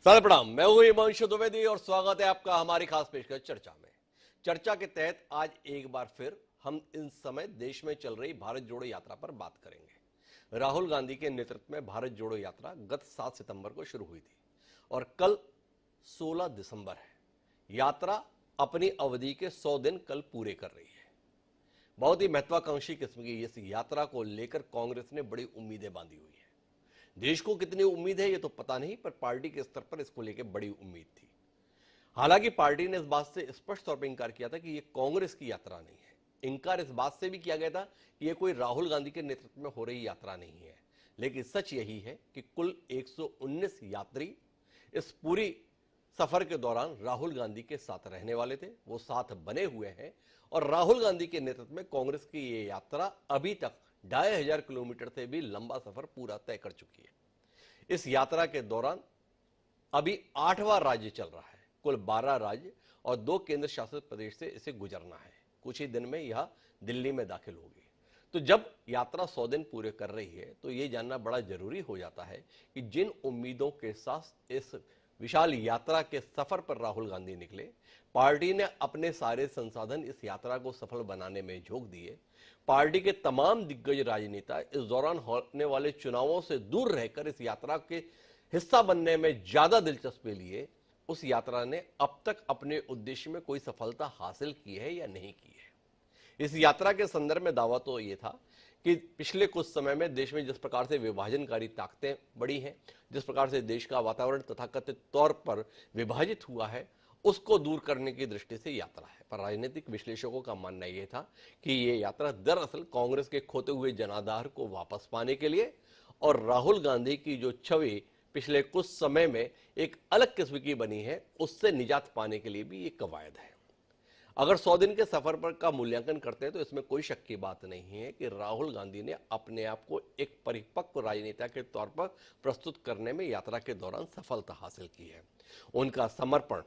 सादर प्रणाम। मैं हूं हिमांशु द्विवेदी और स्वागत है आपका हमारी खास पेशकश चर्चा में। चर्चा के तहत आज एक बार फिर हम इन समय देश में चल रही भारत जोड़ो यात्रा पर बात करेंगे। राहुल गांधी के नेतृत्व में भारत जोड़ो यात्रा गत 7 सितंबर को शुरू हुई थी और कल 16 दिसंबर है। यात्रा अपनी अवधि के 100 दिन कल पूरे कर रही है। बहुत ही महत्वाकांक्षी किस्म की इस यात्रा को लेकर कांग्रेस ने बड़ी उम्मीदें बांधी हुई है। देश को कितनी उम्मीद है ये तो पता नहीं, पर पार्टी के स्तर पर इसको लेकर बड़ी उम्मीद थी। हालांकि पार्टी ने इस बात से स्पष्ट तौर पर इंकार किया था कि ये कांग्रेस की यात्रा नहीं है। इंकार इस बात से भी किया गया था कि ये कोई राहुल गांधी के नेतृत्व में हो रही यात्रा नहीं है। लेकिन सच यही है कि कुल 119 यात्री इस पूरी सफर के दौरान राहुल गांधी के साथ रहने वाले थे, वो साथ बने हुए हैं और राहुल गांधी के नेतृत्व में कांग्रेस की ये यात्रा अभी तक 2500 किलोमीटर से भी लंबा सफर पूरा तय कर चुकी है। इस यात्रा के दौरान अभी 8वां राज्य चल रहा है। कुल 12 राज्य और 2 केंद्र शासित प्रदेश से इसे गुजरना है। कुछ ही दिन में यह दिल्ली में दाखिल होगी। तो जब यात्रा 100 दिन पूरे कर रही है तो यह जानना बड़ा जरूरी हो जाता है कि जिन उम्मीदों के साथ इस विशाल यात्रा के सफर पर राहुल गांधी निकले, पार्टी ने अपने सारे संसाधन इस यात्रा को सफल बनाने में झोंक दिए। पार्टी के तमाम दिग्गज राजनेता इस दौरान होने वाले चुनावों से दूर रहकर इस यात्रा के हिस्सा बनने में ज्यादा दिलचस्पी लिए। उस यात्रा ने अब तक अपने उद्देश्य में कोई सफलता हासिल की है या नहीं की है। इस यात्रा के संदर्भ में दावा तो यह था कि पिछले कुछ समय में देश में जिस प्रकार से विभाजनकारी ताकतें बढ़ी हैं, जिस प्रकार से देश का वातावरण तथाकथित तौर पर विभाजित हुआ है, उसको दूर करने की दृष्टि से यात्रा है। पर राजनीतिक विश्लेषकों का मानना यह था कि यह यात्रा दरअसल कांग्रेस के खोते हुए जनाधार को वापस पाने के लिए और राहुल गांधी की जो छवि पिछले कुछ समय में एक अलग किस्म की बनी है, उससे निजात पाने के लिए भी ये कवायद है। अगर 100 दिन के सफर पर का मूल्यांकन करते हैं तो इसमें कोई शक की बात नहीं है कि राहुल गांधी ने अपने आप को एक परिपक्व राजनेता के तौर पर प्रस्तुत करने में यात्रा के दौरान सफलता हासिल की है। उनका समर्पण,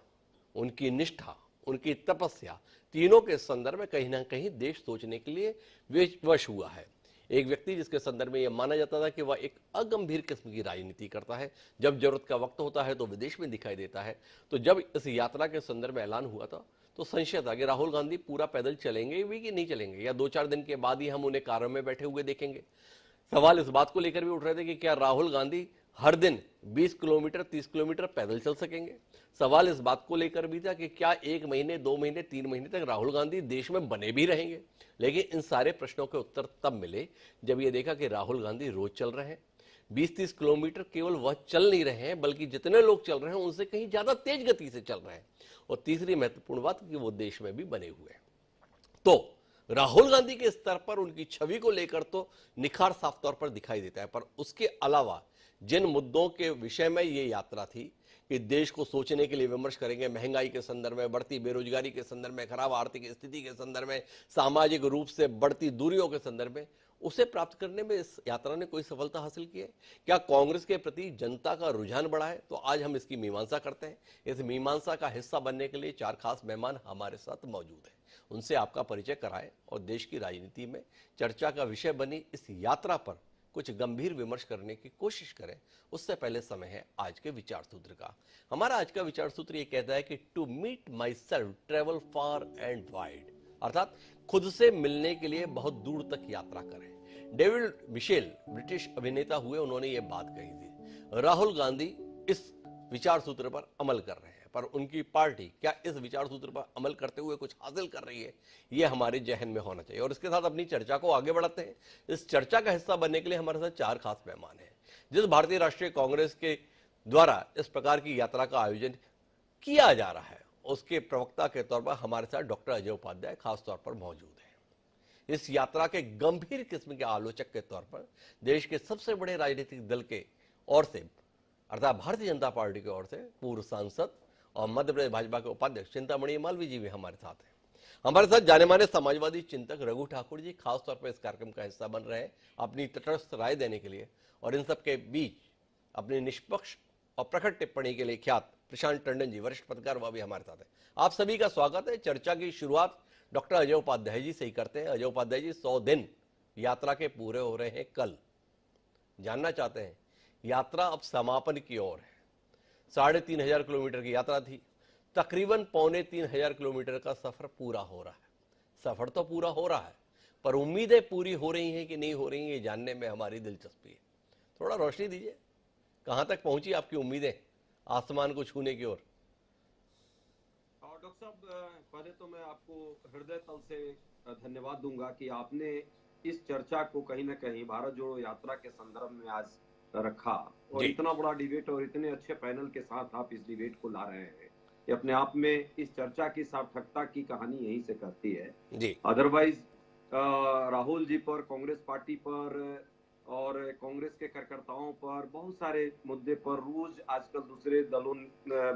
उनकी निष्ठा, उनकी तपस्या, तीनों के संदर्भ में कहीं ना कहीं देश सोचने के लिए विवश हुआ है। एक व्यक्ति जिसके संदर्भ में यह माना जाता था कि वह एक अगंभीर किस्म की राजनीति करता है, जब जरूरत का वक्त होता है तो विदेश में दिखाई देता है। तो जब इस यात्रा के संदर्भ में ऐलान हुआ था तो संशय था कि राहुल गांधी पूरा पैदल चलेंगे भी कि नहीं चलेंगे, या 2-4 दिन के बाद ही हम उन्हें कारों में बैठे हुए देखेंगे। सवाल इस बात को लेकर भी उठ रहे थे कि क्या राहुल गांधी हर दिन 20 किलोमीटर 30 किलोमीटर पैदल चल सकेंगे। सवाल इस बात को लेकर भी था कि क्या 1 महीने 2 महीने 3 महीने तक राहुल गांधी देश में बने भी रहेंगे। लेकिन इन सारे प्रश्नों के उत्तर तब मिले जब यह देखा कि राहुल गांधी रोज चल रहे हैं। 20-30 किलोमीटर केवल वह चल नहीं रहे हैं, बल्कि जितने लोग चल रहे हैं उनसे कहीं ज्यादा तेज गति से चल रहे हैं। और तीसरी महत्वपूर्ण बात कि वो देश में भी बने हुए हैं। तो राहुल गांधी के स्तर पर उनकी छवि को लेकर तो निखार साफ तौर पर दिखाई देता है, पर उसके अलावा जिन मुद्दों के विषय में ये यात्रा थी कि देश को सोचने के लिए विमर्श करेंगे, महंगाई के संदर्भ में, बढ़ती बेरोजगारी के संदर्भ में, खराब आर्थिक स्थिति के संदर्भ में, सामाजिक रूप से बढ़ती दूरियों के संदर्भ में, उसे प्राप्त करने में इस यात्रा ने कोई सफलता हासिल की है। क्या कांग्रेस के प्रति जनता का रुझान बढ़ा है? तो आज हम इसकी मीमांसा करते हैं। इस मीमांसा का हिस्सा बनने के लिए 4 खास मेहमान हमारे साथ मौजूद हैं। उनसे आपका परिचय कराएं और देश की राजनीति में चर्चा का विषय बनी इस यात्रा पर कुछ गंभीर विमर्श करने की कोशिश करें। उससे पहले समय है आज के विचार सूत्र का। हमारा आज का विचार सूत्र ये कहता है कि to meet myself travel far and wide, अर्थात खुद से मिलने के लिए बहुत दूर तक यात्रा करें। डेविड मिशेल ब्रिटिश अभिनेता हुए, उन्होंने ये बात कही थी। राहुल गांधी इस विचार सूत्र पर अमल कर रहे हैं, पर उनकी पार्टी क्या इस विचार सूत्र पर अमल करते हुए कुछ हासिल कर रही है, यह हमारे जहन में होना चाहिए। और इसके साथ अपनी चर्चा को आगे बढ़ाते हैं। इस चर्चा का हिस्सा बनने के लिए हमारे साथ 4 खास मेहमान हैं। जिस भारतीय राष्ट्रीय कांग्रेस के द्वारा इस प्रकार की यात्रा का आयोजन किया जा रहा है, उसके प्रवक्ता के तौर पर हमारे साथ डॉक्टर अजय उपाध्याय खास तौर पर मौजूद हैं। इस यात्रा के गंभीर किस्म के आलोचक के तौर पर देश के सबसे बड़े राजनीतिक दल के ओर से, अर्थात भारतीय जनता पार्टी की ओर से पूर्व सांसद और मध्य प्रदेश भाजपा के उपाध्यक्ष चिंतामणि मालवीय जी भी हमारे साथ हैं। हमारे साथ जाने माने समाजवादी चिंतक रघु ठाकुर जी खास तौर पर इस कार्यक्रम का हिस्सा बन रहे हैं अपनी तटस्थ राय देने के लिए। और इन सबके बीच अपनी निष्पक्ष और प्रखर टिप्पणी के लिए ख्यात प्रशांत टंडन जी, वरिष्ठ पत्रकार, वह भी हमारे साथ है। आप सभी का स्वागत है। चर्चा की शुरुआत डॉक्टर अजय उपाध्याय जी से ही करते हैं। अजय उपाध्याय जी, 100 दिन यात्रा के पूरे हो रहे हैं कल। जानना चाहते हैं, यात्रा अब समापन की ओर है। 3,500 किलोमीटर की यात्रा थी। तकरीबन 2,3500 किलोमीटर का सफर पूरा हो रहा है। सफर तो पूरा हो रहा है, पर उम्मीदें पूरी हो रही हैं कि नहीं हो रही हैं, ये जानने में हमारी दिलचस्पी है। थोड़ा रोशनी दीजिए, कहां तक पहुंची आपकी उम्मीदें आसमान को छूने की ओर? डॉक्टर साहब, पहले तो मैं आपको हृदय तल से धन्यवाद दूंगा कि आपने इस चर्चा को कहीं ना कहीं भारत जोड़ो यात्रा के संदर्भ में आज रखा, और जी इतना बड़ा डिबेट और इतने अच्छे पैनल के साथ आप इस डिबेट को ला रहे हैं। ये अपने आप में इस चर्चा की सार्थकता की कहानी यहीं से करती है। जी अदरवाइज राहुल जी पर, कांग्रेस पार्टी पर और कांग्रेस के कार्यकर्ताओं पर बहुत सारे मुद्दे पर रोज आजकल दूसरे दलों,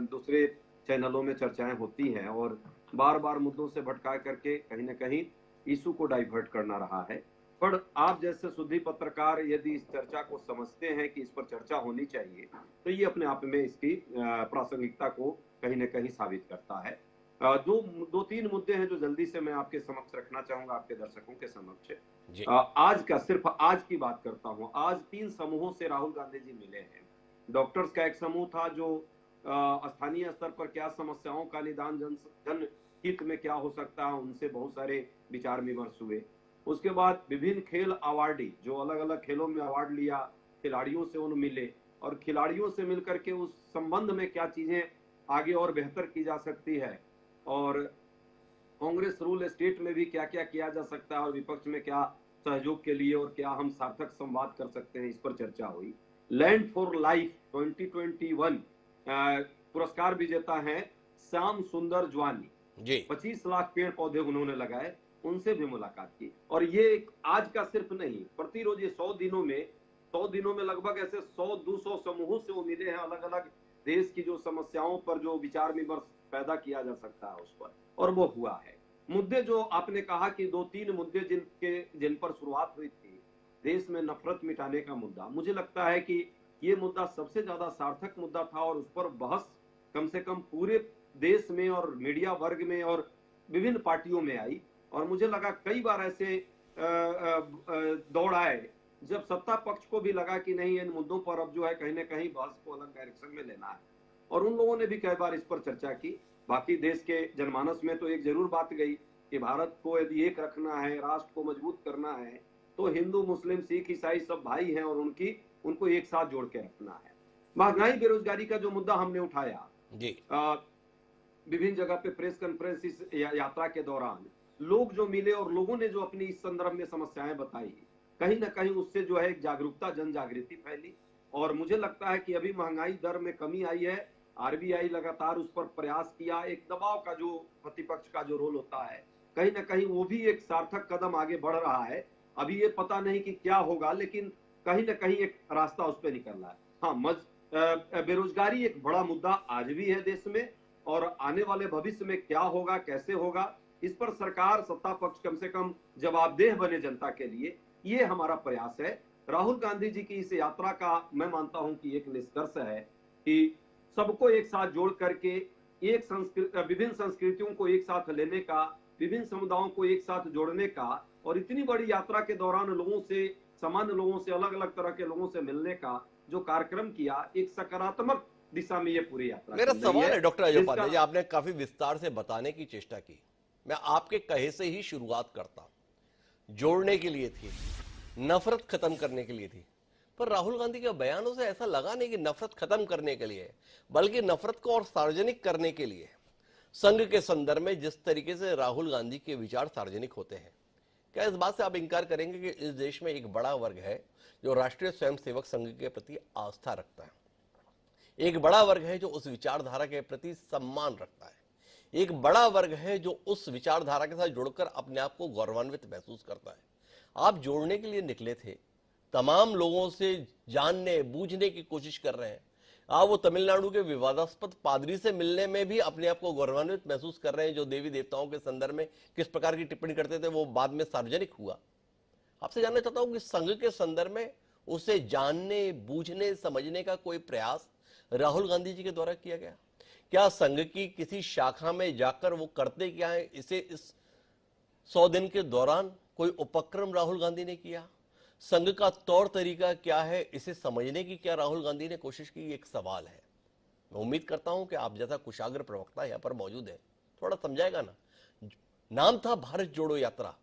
दूसरे चैनलों में चर्चाएं होती हैं, और बार बार मुद्दों से भटका करके कहीं ना कहीं इशू को डाइवर्ट करना रहा है। पर आप जैसे शुद्धि पत्रकार यदि इस चर्चा को समझते हैं कि इस पर चर्चा होनी चाहिए, तो ये अपने आप में इसकी प्रासंगिकता को कहीं ना कहीं साबित करता है। दो तीन मुद्दे हैं जो जल्दी से मैं आपके समक्ष रखना चाहूंगा, आपके दर्शकों के समक्ष। जी आज का, सिर्फ आज की बात करता हूं। आज 3 समूहों से राहुल गांधी जी मिले हैं। डॉक्टर्स का एक समूह था जो स्थानीय स्तर पर क्या समस्याओं का निदान, जन हित में क्या हो सकता है, उनसे बहुत सारे विचार विमर्श हुए। उसके बाद विभिन्न खेल अवार्डी जो अलग अलग खेलों में अवार्ड लिया, खिलाड़ियों से उन मिले, और खिलाड़ियों से मिलकर के उस संबंध में क्या चीजें आगे और बेहतर की जा सकती है, और कांग्रेस रूल स्टेट में भी क्या क्या किया जा सकता है, और विपक्ष में क्या सहयोग के लिए और क्या हम सार्थक संवाद कर सकते हैं, इस पर चर्चा हुई। लैंड फॉर लाइफ 2021 पुरस्कार विजेता है श्याम सुंदर ज्वानी। जी 25 लाख पेड़ पौधे उन्होंने लगाए, उनसे भी मुलाकात की। और ये आज का सिर्फ नहीं, प्रतिरोज ये 100 दिनों में लगभग ऐसे 100-200 समूहों से वो मिले हैं, अलग अलग देश की जो समस्याओं पर जो विचार विमर्श पैदा किया जा सकता है उस पर, और वो हुआ है। मुद्दे जो आपने कहा कि 2-3 मुद्दे जिन पर शुरुआत हुई थी, देश में नफरत मिटाने का मुद्दा, मुझे लगता है कि ये मुद्दा सबसे ज्यादा सार्थक मुद्दा था, और उस पर बहस कम से कम पूरे देश में और मीडिया वर्ग में और विभिन्न पार्टियों में आई। और मुझे लगा कई बार ऐसे दौड़ आए जब सत्ता पक्ष को भी लगा कि नहीं, इन मुद्दों पर अब जो है कहीं ना कहीं बहस को अलग डायरेक्शन में लेना है, और उन लोगों ने भी कई बार इस पर चर्चा की। बाकी देश के जनमानस में तो एक जरूर बात गई कि भारत को यदि एक रखना है, राष्ट्र को मजबूत करना है, तो हिंदू मुस्लिम सिख ईसाई सब भाई हैं, और उनको एक साथ जोड़ के रखना है। महंगाई बेरोजगारी का जो मुद्दा हमने उठाया जी विभिन्न जगह पे प्रेस कॉन्फ्रेंस इस यात्रा के दौरान लोग जो मिले और लोगों ने जो अपनी इस संदर्भ में समस्याएं बताई, कहीं ना कहीं उससे जो है एक जागरूकता, जन जागृति फैली। और मुझे लगता है कि अभी महंगाई दर में कमी आई है। आरबीआई लगातार उस पर प्रयास किया, एक दबाव का जो प्रतिपक्ष का जो रोल होता है, कहीं ना कहीं वो भी एक सार्थक कदम आगे बढ़ रहा है। अभी ये पता नहीं कि क्या होगा, लेकिन कहीं ना कहीं एक रास्ता उस पर निकल रहा है। हाँ, बेरोजगारी एक बड़ा मुद्दा आज भी है देश में, और आने वाले भविष्य में क्या होगा, कैसे होगा, इस पर सरकार, सत्ता पक्ष कम से कम जवाबदेह बने जनता के लिए, ये हमारा प्रयास है। राहुल गांधी जी की इस यात्रा का मैं मानता हूं कि एक निष्कर्ष है कि सबको एक साथ जोड़ करके विभिन्न संस्कृतियों को एक साथ लेने का, विभिन्न समुदायों को एक साथ जोड़ने का, और इतनी बड़ी यात्रा के दौरान लोगों से, सामान्य लोगों से, अलग अलग तरह के लोगों से मिलने का जो कार्यक्रम किया, एक सकारात्मक दिशा में ये पूरी यात्रा मेरा चल रही सवाल है डॉक्टर अजय जिसका उपाध्याय जी, आपने काफी विस्तार से बताने की चेष्टा की, मैं आपके कहे से ही शुरुआत करता हूं। जोड़ने के लिए थी, नफरत खत्म करने के लिए थी, पर राहुल गांधी के बयानों से ऐसा लगा नहीं कि नफरत खत्म करने के लिए, बल्कि नफरत को और सार्वजनिक करने के लिए। संघ के संदर्भ में जिस तरीके से राहुल गांधी के विचार सार्वजनिक होते हैं, क्या इस बात से आप इंकार करेंगे कि इस देश में एक बड़ा वर्ग है जो राष्ट्रीय स्वयंसेवक संघ के प्रति आस्था रखता है, एक बड़ा वर्ग है जो उस विचारधारा के प्रति सम्मान रखता है, एक बड़ा वर्ग है जो उस विचारधारा के साथ जुड़कर अपने आप को गौरवान्वित महसूस करता है। आप जोड़ने के लिए निकले थे, तमाम लोगों से जानने बूझने की कोशिश कर रहे हैं। आप वो तमिलनाडु के विवादास्पद पादरी से मिलने में भी अपने आप को गौरवान्वित महसूस कर रहे हैं, जो देवी देवताओं के संदर्भ में किस प्रकार की टिप्पणी करते थे, वो बाद में सार्वजनिक हुआ। आपसे जानना चाहता हूं कि संघ के संदर्भ में उसे जानने बूझने समझने का कोई प्रयास राहुल गांधी जी के द्वारा किया गया? क्या संघ की किसी शाखा में जाकर वो करते क्या है, इसे इस 100 दिन के दौरान कोई उपक्रम राहुल गांधी ने किया? संघ का तौर तरीका क्या है, इसे समझने की क्या राहुल गांधी ने कोशिश की? एक सवाल है। मैं उम्मीद करता हूं कि आप जैसा कुशाग्र प्रवक्ता यहाँ पर मौजूद है, थोड़ा समझाएगा ना। नाम था भारत जोड़ो यात्रा,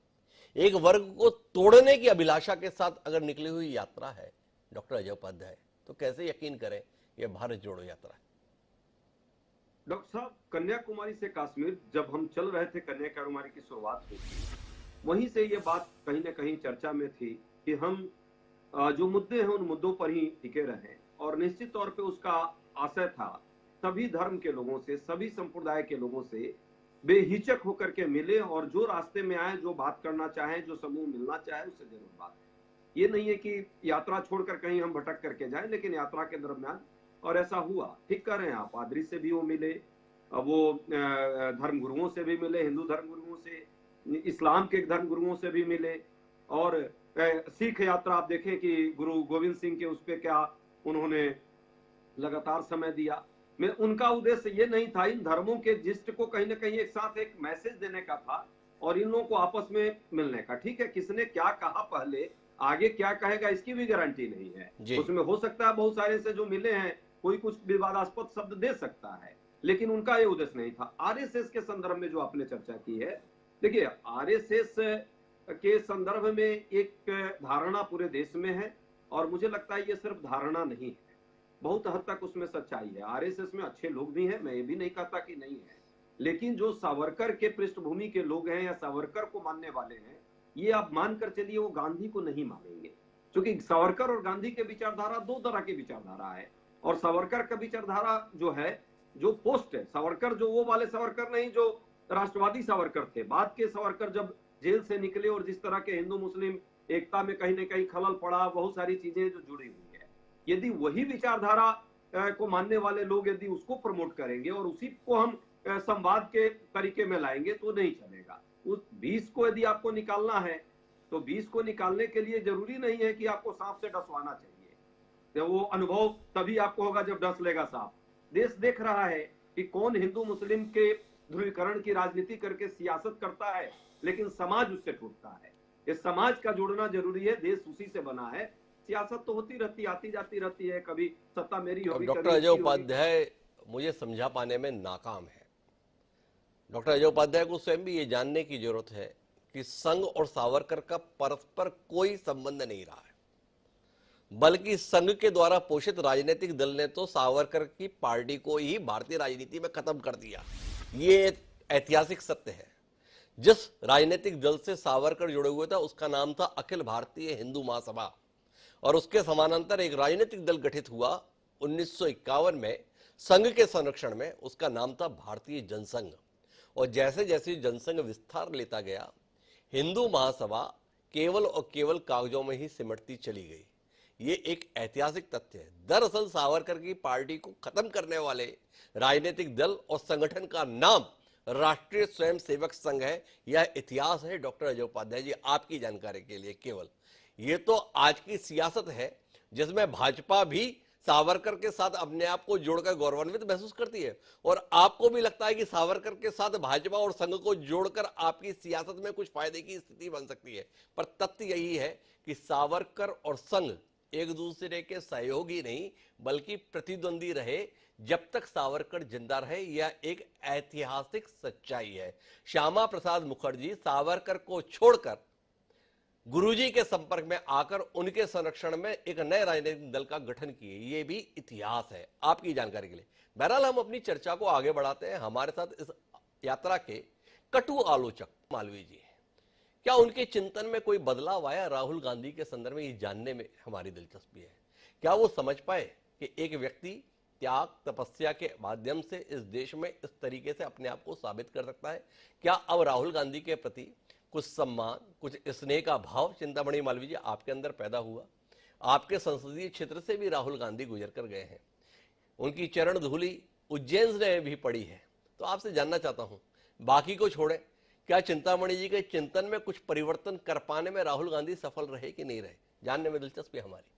एक वर्ग को तोड़ने की अभिलाषा के साथ अगर निकली हुई यात्रा है डॉक्टर अजय उपाध्याय, तो कैसे यकीन करें यह भारत जोड़ो यात्रा है। डॉक्टर साहब, कन्याकुमारी से कश्मीर जब हम चल रहे थे, कन्याकुमारी की शुरुआत हुई थी, वहीं से ये बात कहीं ना कहीं चर्चा में थी कि हम जो मुद्दे हैं उन मुद्दों पर ही टिके रहें, और निश्चित तौर पे उसका आशय था सभी धर्म के लोगों से, सभी संप्रदाय के लोगों से बेहिचक होकर के मिले, और जो रास्ते में आए, जो बात करना चाहे, जो समूह मिलना चाहे, उससे जरूर बात है। ये नहीं है कि यात्रा छोड़कर कहीं हम भटक करके जाएं, लेकिन यात्रा के दरमियान और ऐसा हुआ। ठीक कर रहे हैं आप, पादरी से भी वो मिले, वो धर्म गुरुओं से भी मिले, हिंदू धर्म गुरुओं से, इस्लाम के धर्म गुरुओं से भी मिले, और सिख यात्रा आप देखें कि गुरु गोविंद सिंह के उस पर क्या उन्होंने लगातार समय दिया। मैं उनका उद्देश्य ये नहीं था इन धर्मों के जिस्ट को कहीं ना कहीं एक साथ एक मैसेज देने का था, और इन लोगों को आपस में मिलने का। ठीक है, किसने क्या कहा पहले, आगे क्या कहेगा इसकी भी गारंटी नहीं है। जी। उसमें हो सकता है बहुत सारे से जो मिले हैं कोई कुछ विवादास्पद शब्द दे सकता है, लेकिन उनका ये उद्देश्य नहीं था। आरएसएस के संदर्भ में जो आपने चर्चा की है, देखिए आरएसएस के संदर्भ में एक धारणा पूरे देश में है, और मुझे लगता है ये सिर्फ धारणा नहीं है, बहुत हद तक उसमें सच्चाई है। आरएसएस में अच्छे लोग भी हैं, मैं ये भी नहीं कहता कि नहीं है, लेकिन जो सावरकर के पृष्ठभूमि के लोग हैं या सावरकर को मानने वाले हैं, ये आप मानकर चलिए वो गांधी को नहीं मानेंगे, क्योंकि सावरकर और गांधी के विचारधारा दो तरह की विचारधारा है। और सावरकर का विचारधारा जो है, जो पोस्ट है, सावरकर जो वो वाले सावरकर नहीं जो राष्ट्रवादी सावरकर थे। बाद के सावरकर जब जेल से निकले और जिस तरह के हिंदू मुस्लिम एकता में कहीं ना कहीं खलल पड़ा, बहुत सारी चीजें जो जुड़ी हुई है, यदि वही विचारधारा को मानने वाले लोग यदि उसको प्रमोट करेंगे और उसी को हम संवाद के तरीके में लाएंगे तो नहीं चलेगा। उस 20 को यदि आपको निकालना है तो 20 को निकालने के लिए जरूरी नहीं है कि आपको सांप से डसवाना चाहिए, तो वो अनुभव तभी आपको होगा जब डस लेगा सांप। देश देख रहा है कि कौन हिंदू मुस्लिम के ध्रुवीकरण की राजनीति करके सियासत करता है, लेकिन समाज उससे टूटता है। इस समाज का जोड़ना जरूरी है, देश उसी से बना है। सियासत तो होती रहती, आती जाती रहती है, कभी सत्ता मेरी और होगी, डॉक्टर कभी अजय उसकी होगी। उपाध्याय मुझे समझा पाने में नाकाम है। डॉक्टर अजय उपाध्याय को स्वयं भी ये जानने की जरूरत है कि संघ और सावरकर का परस्पर कोई संबंध नहीं रहा है, बल्कि संघ के द्वारा पोषित राजनीतिक दल ने तो सावरकर की पार्टी को ही भारतीय राजनीति में खत्म कर दिया। ये एक ऐतिहासिक सत्य है। जिस राजनीतिक दल से सावरकर जुड़े हुए था उसका नाम था अखिल भारतीय हिंदू महासभा, और उसके समानांतर एक राजनीतिक दल गठित हुआ 1951 में संघ के संरक्षण में, उसका नाम था भारतीय जनसंघ। और जैसे जैसे जनसंघ विस्तार लेता गया, हिंदू महासभा केवल और केवल कागजों में ही सिमटती चली गई। ये एक ऐतिहासिक तथ्य है। दरअसल सावरकर की पार्टी को खत्म करने वाले राजनीतिक दल और संगठन का नाम राष्ट्रीय स्वयंसेवक संघ है। यह इतिहास है डॉक्टर अजय उपाध्याय जी, आपकी जानकारी के लिए केवल। ये तो आज की सियासत है जिसमें भाजपा भी सावरकर के साथ अपने आप को जोड़कर गौरवान्वित महसूस करती है, और आपको भी लगता है कि सावरकर के साथ भाजपा और संघ को जोड़कर आपकी सियासत में कुछ फायदे की स्थिति बन सकती है। पर तथ्य यही है कि सावरकर और संघ एक दूसरे के सहयोगी नहीं बल्कि प्रतिद्वंदी रहे जब तक सावरकर जिंदा रहे। यह एक ऐतिहासिक सच्चाई है। श्यामा प्रसाद मुखर्जी सावरकर को छोड़कर गुरुजी के संपर्क में आकर उनके संरक्षण में एक नए राजनीतिक दल का गठन किए। ये भी इतिहास है, आपकी जानकारी के लिए। बहरहाल हम अपनी चर्चा को आगे बढ़ाते हैं। हमारे साथ इस यात्रा के कटु आलोचक मालवीय जी हैं। क्या उनके चिंतन में कोई बदलाव आया राहुल गांधी के संदर्भ में, ये जानने में हमारी दिलचस्पी है। क्या वो समझ पाए कि एक व्यक्ति त्याग तपस्या के माध्यम से इस देश में इस तरीके से अपने आप को साबित कर सकता है? क्या अब राहुल गांधी के प्रति कुछ सम्मान, कुछ स्नेह का भाव चिंतामणि मालवीय जी आपके अंदर पैदा हुआ? आपके संसदीय क्षेत्र से भी राहुल गांधी गुजर कर गए हैं, उनकी चरण धूलि उज्जैन से भी पड़ी है। तो आपसे जानना चाहता हूं, बाकी को छोड़े, क्या चिंतामणि जी के चिंतन में कुछ परिवर्तन कर पाने में राहुल गांधी सफल रहे कि नहीं रहे, जानने में दिलचस्पी हमारी।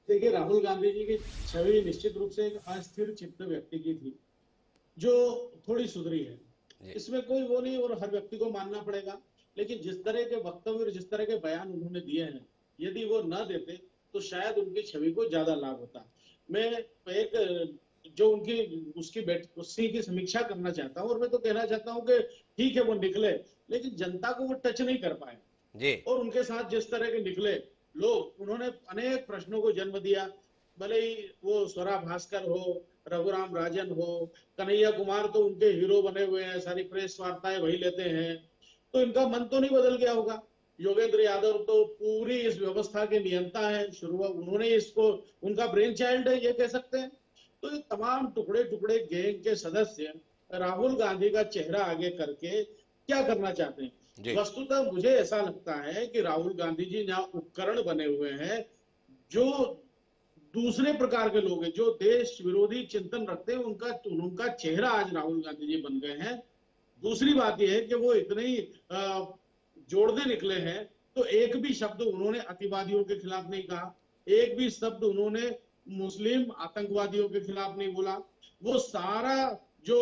देखिए, राहुल गांधी जी की छवि निश्चित रूप से एक अस्थिर चित्त व्यक्ति की थी जो थोड़ी सुधरी है, इसमें कोई वो नहीं, और हर व्यक्ति को मानना पड़ेगा। लेकिन जिस तरह के वक्तव्य और जिस तरह के बयान उन्होंने दिए हैं, यदि वो न देते तो शायद उनकी छवि को ज्यादा लाभ होता। मैं एक जो उनकी उसी की समीक्षा करना चाहता हूँ। और मैं तो कहना चाहता हूँ कि ठीक है वो निकले, लेकिन जनता को वो टच नहीं कर पाए। जी। और उनके साथ जिस तरह के निकले लोग, उन्होंने अनेक प्रश्नों को जन्म दिया। भले ही वो स्वरा भास्कर हो, रघुराम राजन हो, कन्हैया कुमार तो उनके हीरो बने हुए हैं, सारी प्रेस वार्ताएं वही लेते हैं, तो इनका मन तो नहीं बदल गया होगा। योगेंद्र यादव तो पूरी इस व्यवस्था के नियंता है, शुरुआत उन्होंने इसको, उनका ब्रेन चाइल्ड है ये कह सकते हैं। तो ये तमाम टुकड़े टुकड़े गैंग के सदस्य राहुल गांधी का चेहरा आगे करके क्या करना चाहते हैं? जी। वस्तुतः मुझे ऐसा लगता है कि राहुल गांधी जी यहाँ उपकरण बने हुए हैं। जो दूसरे प्रकार के लोग हैं, जो देश विरोधी चिंतन रखते हैं, उनका चेहरा आज राहुल गांधी जी बन गए हैं। दूसरी बात यह है कि वो इतने ही जोड़ने निकले हैं, तो एक भी शब्द उन्होंने अतिवादियों के खिलाफ नहीं कहा, एक भी शब्द उन्होंने मुस्लिम आतंकवादियों के खिलाफ नहीं बोला। वो सारा जो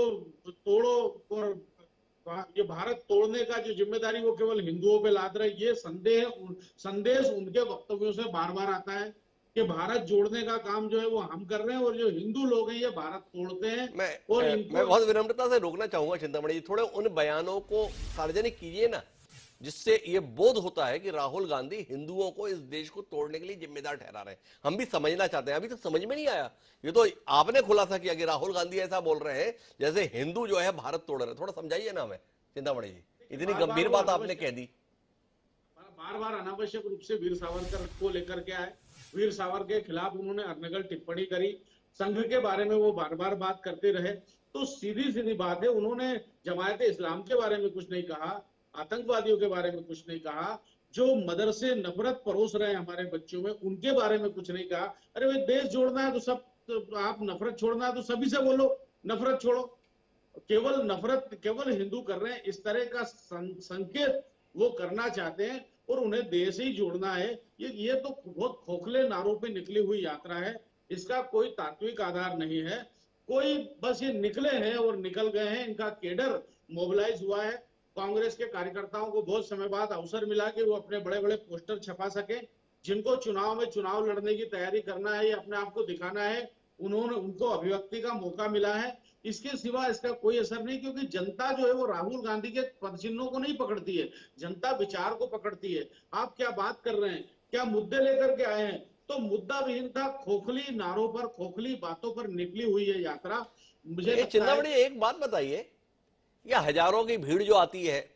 तोड़ो और ये भारत तोड़ने का जो जिम्मेदारी वो केवल हिंदुओं पे लाद रहे, ये संदेश उनके वक्तव्यों से बार बार आता है कि भारत जोड़ने का काम जो है वो हम कर रहे हैं, और जो हिंदू लोग हैं ये भारत तोड़ते हैं। और मैं बहुत विनम्रता से रोकना चाहूंगा चिंतामणि जी, थोड़े उन बयानों को सार्वजनिक कीजिए ना, जिससे ये बोध होता है कि राहुल गांधी हिंदुओं को इस देश को तोड़ने के लिए जिम्मेदार ठहरा रहे हैं। हम भी समझना चाहते हैं, अभी तो समझ में नहीं आया। ये तो आपने खुलासा किया कि राहुल गांधी ऐसा बोल रहे हैं जैसे हिंदू जो है भारत तोड़ रहे हैं। थोड़ा समझाइए ना हमें चिंतामणि जी, इतनी गंभीर बात आपने कह दी। बार बार अनावश्यक रूप से वीर सावरकर को लेकर के आए, वीर सावरकर के खिलाफ उन्होंने अनर्गल टिप्पणी करी, संघ के बारे में वो बार बार बात करते रहे। तो सीधी सीधी बात है, उन्होंने जमायत इस्लाम के बारे में कुछ नहीं कहा, आतंकवादियों के बारे में कुछ नहीं कहा, जो मदरसे नफरत परोस रहे हैं हमारे बच्चों में उनके बारे में कुछ नहीं कहा। अरे भाई देश जोड़ना है तो सब, तो आप नफरत छोड़ना है तो सभी से बोलो नफरत छोड़ो। केवल नफरत केवल हिंदू कर रहे हैं, इस तरह का संकेत वो करना चाहते हैं, और उन्हें देश ही जोड़ना है। ये तो बहुत खोखले नारों पे निकली हुई यात्रा है, इसका कोई तात्विक आधार नहीं है। कोई बस ये निकले हैं और निकल गए हैं, इनका केडर मोबिलाइज हुआ है। कांग्रेस के कार्यकर्ताओं को बहुत समय बाद अवसर मिला कि वो अपने बड़े बड़े पोस्टर छपा सके। जिनको चुनाव में चुनाव लड़ने की तैयारी करना है या अपने आप को दिखाना है, उनको अभिव्यक्ति का मौका मिला है। इसके सिवा इसका कोई असर नहीं, क्योंकि जनता जो है वो राहुल गांधी के पदचिन्हों को नहीं पकड़ती है, जनता विचार को पकड़ती है। आप क्या बात कर रहे हैं, क्या मुद्दे लेकर के आए हैं? तो मुद्दा विहीनता, खोखली नारों पर, खोखली बातों पर निकली हुई है यात्रा। मुझे चिंतामणि एक बात बताइए, या हजारों की भीड़ जो आती है,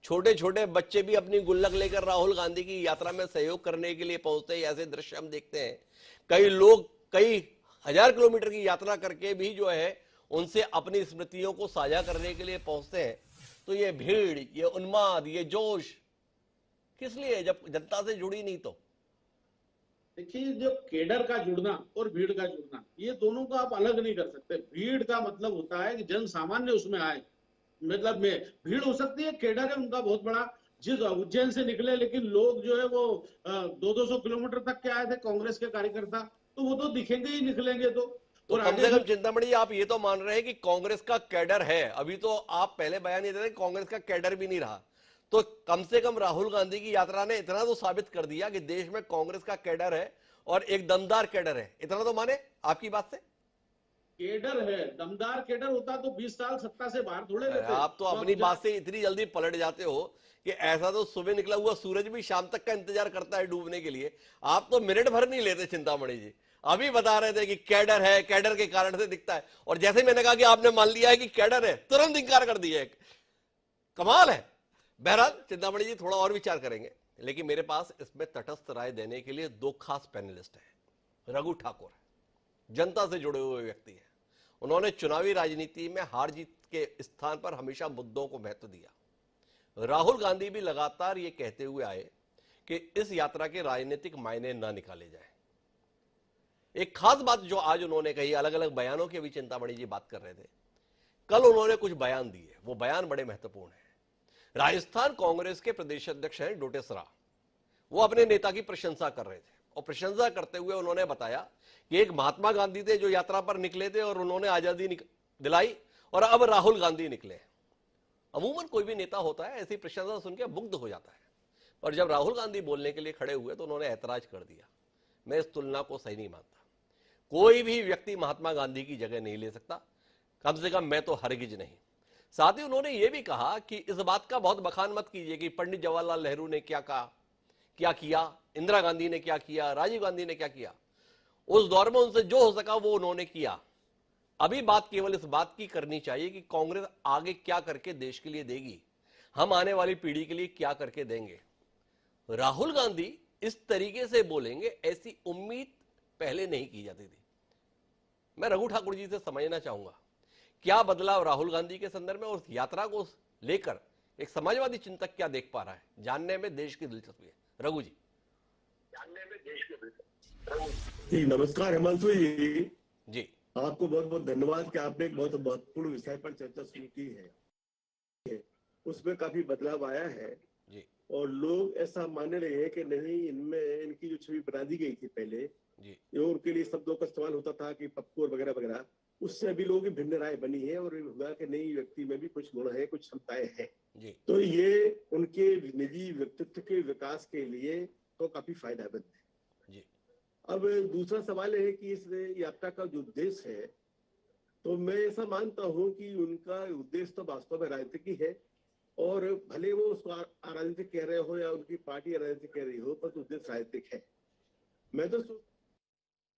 छोटे छोटे बच्चे भी अपनी गुल्लक लेकर राहुल गांधी की यात्रा में सहयोग करने के लिए पहुंचते हैं, ऐसे दृश्य हम देखते हैं। कई लोग कई हजार किलोमीटर की यात्रा करके भी जो है उनसे अपनी स्मृतियों को साझा करने के लिए पहुंचते हैं। तो ये भीड़, ये उन्माद, ये जोश किस लिए, जब जनता से जुड़ी नहीं तो? देखिए, जो केडर का जुड़ना और भीड़ का जुड़ना, ये दोनों को आप अलग नहीं कर सकते। भीड़ का मतलब होता है कि जन सामान्य उसमें आए, मतलब में भीड़ हो सकती है, केडर है उनका बहुत बड़ा, जिस उज्जैन से निकले, लेकिन लोग जो है वो 200-200 किलोमीटर तक के आए थे कांग्रेस के कार्यकर्ता, तो वो तो दिखेंगे ही, निकलेंगे तो। और कम से कम चिंतामणि आप ये तो मान रहे हैं कि कांग्रेस का कैडर है। अभी तो आप पहले बयान ये दे रहे कांग्रेस का कैडर भी नहीं रहा, तो कम से कम राहुल गांधी की यात्रा ने इतना तो साबित कर दिया कि देश में कांग्रेस का कैडर है और एक दमदार कैडर है। इतना तो माने आपकी बात से? केडर है, दमदार केडर होता तो 20 साल सत्ता से बाहर थोड़े रहते। आप तो अपनी बात से इतनी जल्दी पलट जाते हो कि ऐसा तो सुबह निकला हुआ सूरज भी शाम तक का इंतजार करता है डूबने के लिए। आप तो मिनट भर नहीं लेते चिंतामणि जी। अभी बता रहे थे कि कैडर है, कैडर के कारण से दिखता है, और जैसे मैंने कहा कि आपने मान लिया है कि कैडर है, तुरंत इंकार कर दिया। कमाल है। बहरहाल चिंतामणि जी थोड़ा और विचार करेंगे, लेकिन मेरे पास इसमें तटस्थ राय देने के लिए दो खास पैनलिस्ट हैं। रघु ठाकुर जनता से जुड़े हुए व्यक्ति हैं, उन्होंने चुनावी राजनीति में हार जीत के स्थान पर हमेशा मुद्दों को महत्व दिया। राहुल गांधी भी लगातार ये कहते हुए आए कि इस यात्रा के राजनीतिक मायने न निकाले जाएं। एक खास बात जो आज उन्होंने कही, अलग अलग बयानों के भी चिंतामणि जी बात कर रहे थे, कल उन्होंने कुछ बयान दिए, वो बयान बड़े महत्वपूर्ण हैं। राजस्थान कांग्रेस के प्रदेश अध्यक्ष हैं डोटेसरा, वो अपने नेता की प्रशंसा कर रहे थे, और प्रशंसा करते हुए उन्होंने बताया कि एक महात्मा गांधी थे जो यात्रा पर निकले थे और उन्होंने आजादी दिलाई, और अब राहुल गांधी निकले। अमूमन कोई भी नेता होता है ऐसी प्रशंसा सुनकर मुग्ध हो जाता है, पर जब राहुल गांधी बोलने के लिए खड़े हुए तो उन्होंने ऐतराज कर दिया। मैं इस तुलना को सही नहीं मानता। कोई भी व्यक्ति महात्मा गांधी की जगह नहीं ले सकता, कम से कम मैं तो हरगिज नहीं। साथ ही उन्होंने यह भी कहा कि इस बात का बहुत बखान मत कीजिए कि पंडित जवाहरलाल नेहरू ने क्या कहा, क्या किया, इंदिरा गांधी ने क्या किया, राजीव गांधी ने क्या किया। उस दौर में उनसे जो हो सका वो उन्होंने किया। अभी बात केवल इस बात की करनी चाहिए कि कांग्रेस आगे क्या करके देश के लिए देगी, हम आने वाली पीढ़ी के लिए क्या करके देंगे। राहुल गांधी इस तरीके से बोलेंगे, ऐसी उम्मीद पहले नहीं की जाती थी। मैं रघु ठाकुर जी से समझना चाहूंगा क्या बदलाव राहुल गांधी के संदर्भ में और उस यात्रा को लेकर एक समाजवादी चिंतक क्या देख पा रहा है, जानने में देश की दिलचस्पी है। रघु जी। जी नमस्कार हिमांशु जी। जी आपको बहुत बहुत धन्यवाद कि आपने एक बहुत महत्वपूर्ण विषय पर चर्चा शुरू की है। उसमें काफी बदलाव आया है जी और लोग ऐसा मानने लगे हैं कि नहीं, इनमें इनकी जो छवि बना दी गई थी पहले, जी जो उनके लिए शब्दों का इस्तेमाल होता था कि पप्पू और वगैरह वगैरह, उससे अभी लोगों की भिन्न राय बनी है और हुआ कि नहीं, व्यक्ति में भी कुछ गुण है, कुछ क्षमताएं हैं। जी तो ये उनके निजी व्यक्तित्व के विकास के लिए तो काफी फायदेमंद है। जी अब दूसरा सवाल है कि इस यात्रा का जो उद्देश्य है, तो मैं ऐसा मानता हूं कि उनका उद्देश्य तो वास्तव में राजनीतिक है, और भले वो उसको अराजनीतिक कह रहे हो या उनकी पार्टी अराजनीतिक कह रही हो, पर तो उद्देश्य राजनीतिक है। मैं तो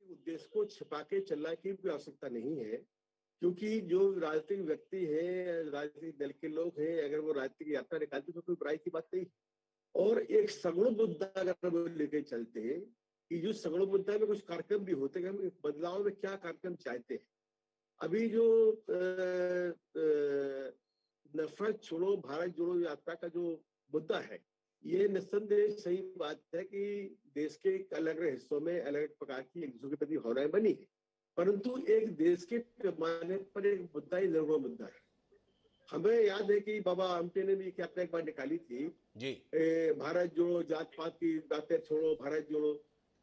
उद्देश्य को छिपा के चलने की भी आवश्यकता नहीं है, क्योंकि जो राजनीतिक व्यक्ति है, राजनीतिक दल के लोग हैं, अगर वो राजनीतिक यात्रा निकालते तो कोई बुराई की बात नहीं। और एक सगुण मुद्दा अगर वो लेके चलते हैं कि जो सगुण मुद्दा में कुछ कार्यक्रम भी होते हैं, हम बदलाव में क्या कार्यक्रम चाहते हैं। अभी जो नफरत छोड़ो भारत जोड़ो यात्रा का जो मुद्दा है, ये निस्संदेह सही बात है कि देश के अलग अलग हिस्सों में अलग अलग प्रकार की एक दूसरे के प्रति भावनाएं बनी है, परंतु एक देश के पैमाने पर एक मुद्दा ही जरूर मुद्दा है। हमें याद है कि बाबा आमटे ने भी यात्रा एक बार निकाली थी जी भारत जोड़ो, जात पात की बातें छोड़ो, भारत जोड़ो,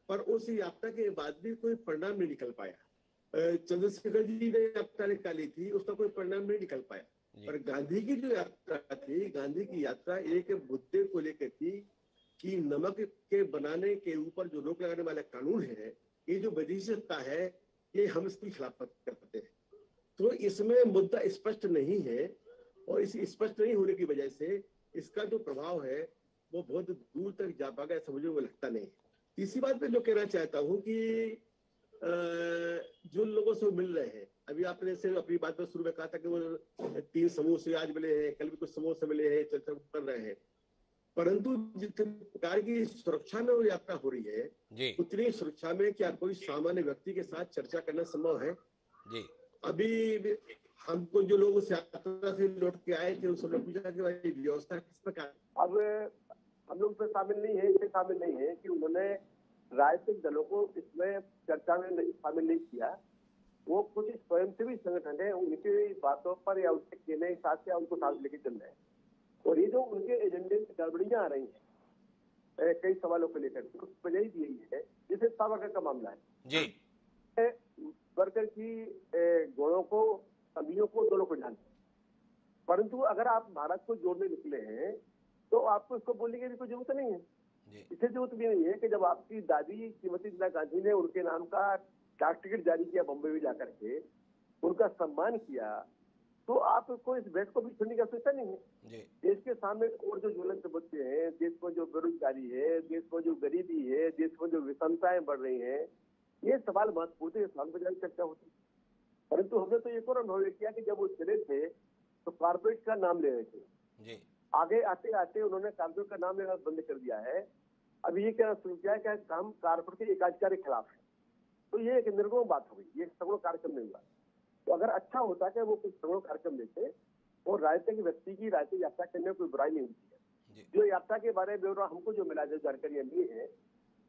पर उस यात्रा के बाद भी कोई परिणाम नहीं निकल पाया। चंद्रशेखर जी ने यात्रा निकाली थी, उसका कोई परिणाम नहीं निकल पाया। पर गांधी की जो यात्रा थी, गांधी की यात्रा एक मुद्दे को लेकर थी कि नमक के बनाने के ऊपर जो रोक लगाने वाला कानून है, ये जो वजीशता है, ये हम इसकी खिलाफत करते हैं। तो इसमें मुद्दा स्पष्ट नहीं है, और इस स्पष्ट नहीं होने की वजह से इसका जो प्रभाव है वो बहुत दूर तक जा पाएगा, ऐसा मुझे वो लगता नहीं। तीसरी बात मैं जो कहना चाहता हूँ कि जो लोगों से मिल रहे हैं, अभी आपने से अपनी बात में शुरू में कहा था कि वो 3 समूह से आज मिले हैं, कल भी कुछ समूह से मिले हैं, चर्चा कर रहे हैं, परंतु जिस प्रकार की सुरक्षा में वो यात्रा हो रही है, उतनी सुरक्षा में क्या कोई सामान्य व्यक्ति के साथ चर्चा करना संभव है? जी अभी हमको जो लोग उस यात्रा से लौट के आए थे, उन्होंने पूछा कि भाई व्यवस्था किस प्रकार। अब हम लोग इसमें शामिल नहीं है कि उन्होंने राजनीतिक दलों को इसमें चर्चा में शामिल नहीं किया। वो कुछ स्वयंसेवी संगठन है, उनकी बातों पर या उनके कहने के साथ या उनको साथ लेके चल रहे हैं, और ये जो उनके एजेंडे में गड़बड़ियां आ रही हैं कई सवालों को लेकर, कुछ वजह ही यही है। जैसे सावरकर का मामला है जी, वर्कर की गुणों को, कमियों को, दोनों को जानते हैं, परंतु अगर आप भारत को जोड़ने निकले हैं तो आपको इसको बोलने की भी कोई जरूरत नहीं है। इसे जरूरत भी नहीं है कि जब आपकी दादी श्रीमती इंदिरा गांधी ने उनके नाम का डाक टिकट जारी किया बम्बई में जाकर के, उनका सम्मान किया, तो आपको इस देश को भी छोड़ने की आवश्यकता नहीं है। देश के सामने और जो ज्वलंत मुद्दे हैं, देश में जो बेरोजगारी है, देश में जो गरीबी है, देश में जो विषमताएं बढ़ रही हैं, ये सवाल महत्वपूर्ण है, सवाल पर चर्चा होती। परंतु हमने तो एक और अनुभव किया कि जब वो चले थे तो कारपोरेट का नाम ले रहे थे, आगे आते आते उन्होंने कारपोरेट का नाम लेना बंद कर दिया है। अभी ये कहना शुरू किया है कि हम कारपोरेट के एकाधिकार के खिलाफ है। तो ये एक निर्गुण बात हो गई, ये सगुण कार्यक्रम नहीं हुआ। तो अगर अच्छा होता कि वो कुछ सगुण कार्यक्रम लेते और राजनीतिक व्यक्ति की राजनीतिक यात्रा करने में कोई बुराई नहीं होती है। जो यात्रा के बारे में ब्यौरा हमको जो मिला, जो जानकारियां मिली है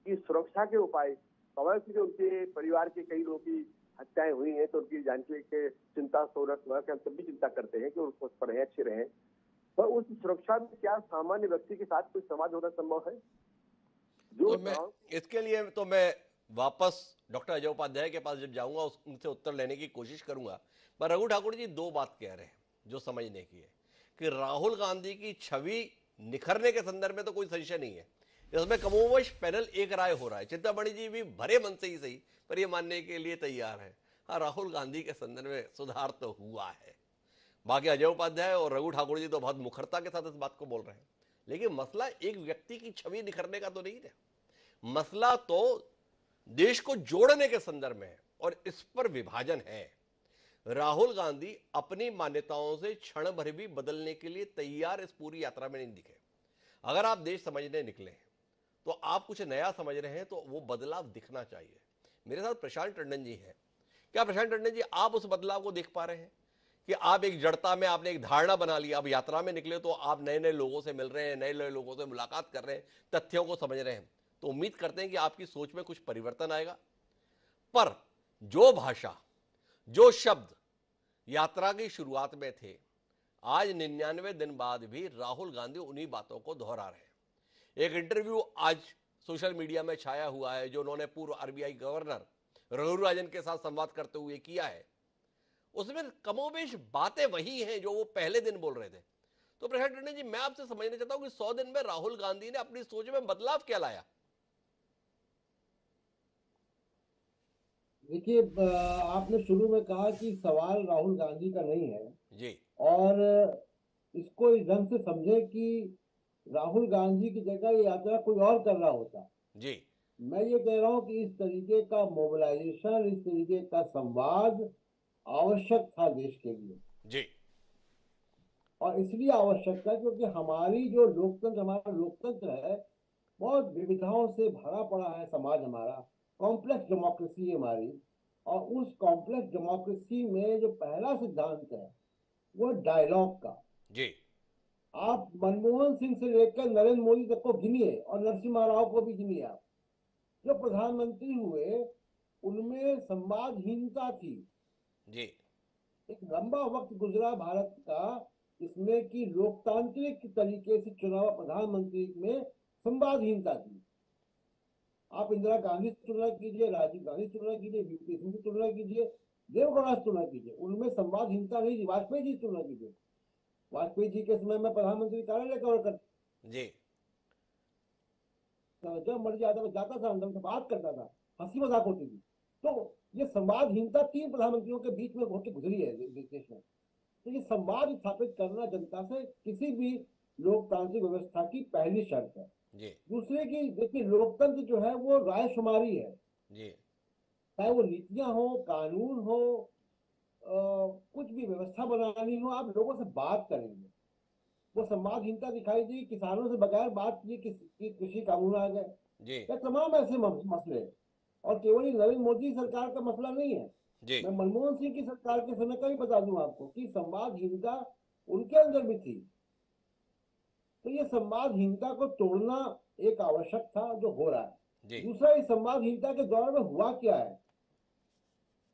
कि सुरक्षा के उपाय, स्वाभाविक उनके परिवार के कई लोगों की हत्याएं हुई हैं, तो उनकी जानकारी के चिंता सोरख हम सब भी चिंता करते हैं कि उस पर रहे, अच्छे रहे। पर उस सुरक्षा में क्या सामान्य व्यक्ति के साथ कुछ समाज होना संभव है? जो तो इसके लिए तो मैं वापस डॉक्टर अजय उपाध्याय के पास जब जाऊंगा उनसे उत्तर लेने की कोशिश करूंगा। पर रघु ठाकुर जी 2 बात कह रहे हैं जो समझने की है कि राहुल गांधी की छवि निखरने के संदर्भ में तो कोई संशय नहीं है, इसमें कमोबश पैनल एक राय हो रहा है। चिंतामणि जी भी भरे मन से ही सही पर यह मानने के लिए तैयार है, हाँ राहुल गांधी के संदर्भ में सुधार तो हुआ है। बाकी अजय उपाध्याय और रघु ठाकुर जी तो बहुत मुखरता के साथ इस बात को बोल रहे हैं, लेकिन मसला एक व्यक्ति की छवि निखरने का तो नहीं है, मसला तो देश को जोड़ने के संदर्भ में है और इस पर विभाजन है। राहुल गांधी अपनी मान्यताओं से क्षण भर भी बदलने के लिए तैयार इस पूरी यात्रा में नहीं दिखे। अगर आप देश समझने निकले हैं तो आप कुछ नया समझ रहे हैं तो वो बदलाव दिखना चाहिए। मेरे साथ प्रशांत टंडन जी हैं। क्या प्रशांत टंडन जी आप उस बदलाव को देख पा रहे हैं कि आप एक जड़ता में आपने एक धारणा बना ली, अब यात्रा में निकले तो आप नए नए लोगों से मिल रहे हैं, नए नए लोगों से मुलाकात कर रहे हैं, तथ्यों को समझ रहे हैं, तो उम्मीद करते हैं कि आपकी सोच में कुछ परिवर्तन आएगा। पर जो भाषा, जो शब्द यात्रा की शुरुआत में थे, आज 99 दिन बाद भी राहुल गांधी उन्हीं बातों को दोहरा रहे हैं। एक इंटरव्यू आज सोशल मीडिया में छाया हुआ है जो उन्होंने पूर्व आरबीआई गवर्नर रघुराम राजन के साथ संवाद करते हुए किया है, उसमें कमोबेश बातें वही हैं जो वो पहले दिन बोल रहे थे। तो प्रशांत टंडन जी, मैं आपसे समझना चाहता हूं कि 100 दिन में राहुल गांधी ने अपनी सोच में बदलाव क्या लाया? देखिए, आपने शुरू में कहा कि सवाल राहुल गांधी का नहीं है जी और इसको इस ढंग से समझे कि राहुल गांधी की जगह ये यात्रा कोई और कर रहा होता। जी मैं ये कह रहा हूँ कि इस तरीके का मोबिलाइजेशन, इस तरीके का संवाद आवश्यक था देश के लिए। जी और इसलिए आवश्यक था क्योंकि हमारी जो लोकतंत्र, हमारा लोकतंत्र है, बहुत विविधताओं से भरा पड़ा है समाज हमारा, कॉम्प्लेक्स डेमोक्रेसी है हमारी। और उस कॉम्प्लेक्स डेमोक्रेसी में जो पहला सिद्धांत है वो डायलॉग का। जी आप मनमोहन सिंह से लेकर नरेंद्र मोदी तक को गिनिए और नरसिम्हा राव को भी गिनिए। आप जो प्रधानमंत्री हुए उनमें संवादहीनता थी। जी एक लंबा वक्त गुजरा भारत का इसमें कि लोकतांत्रिक तरीके से चुनाव प्रधानमंत्री में संवादहीनता थी। आप इंदिरा गांधी से तुलना कीजिए, राजीव गांधी से तुलना कीजिए, वीपी सिंह से तुलना कीजिए, देवगौड़ा से तुलना कीजिए, उनमें संवादहीनता नहीं थी। वाजपेयी जी से तुलना कीजिए, वाजपेयी जी के समय में प्रधानमंत्री कार्यालय कवर कर, जी जब मर्जी आता था जाता था, अंदर से बात करता था, हंसी मजाक होती थी। तो ये संवादहीनता 3 प्रधानमंत्रियों के बीच में होकर गुजरी है देश में। तो ये संवाद स्थापित करना जनता से किसी भी लोकतांत्रिक व्यवस्था की पहली शर्त है। जी दूसरे की देखिए, लोकतंत्र जो है वो रायशुमारी है। जी चाहे वो नीतियां हो, कानून हो, कुछ भी व्यवस्था बनानी हो, आप लोगों से बात करेंगे। वो संवादहीनता दिखाई दी किसानों से बगैर बात किए कृषि कानून आ गए, जी या तमाम ऐसे मसले। और केवल ही नरेंद्र मोदी सरकार का मसला नहीं है। जी मैं मनमोहन सिंह की सरकार के समय का भी बता दूं आपको कि संवादहीनता उनके अंदर भी थी। तो ये संवादहीनता को तोड़ना एक आवश्यक था, जो हो रहा है। जी दूसरा, इस संवादहीनता के दौर में हुआ क्या है?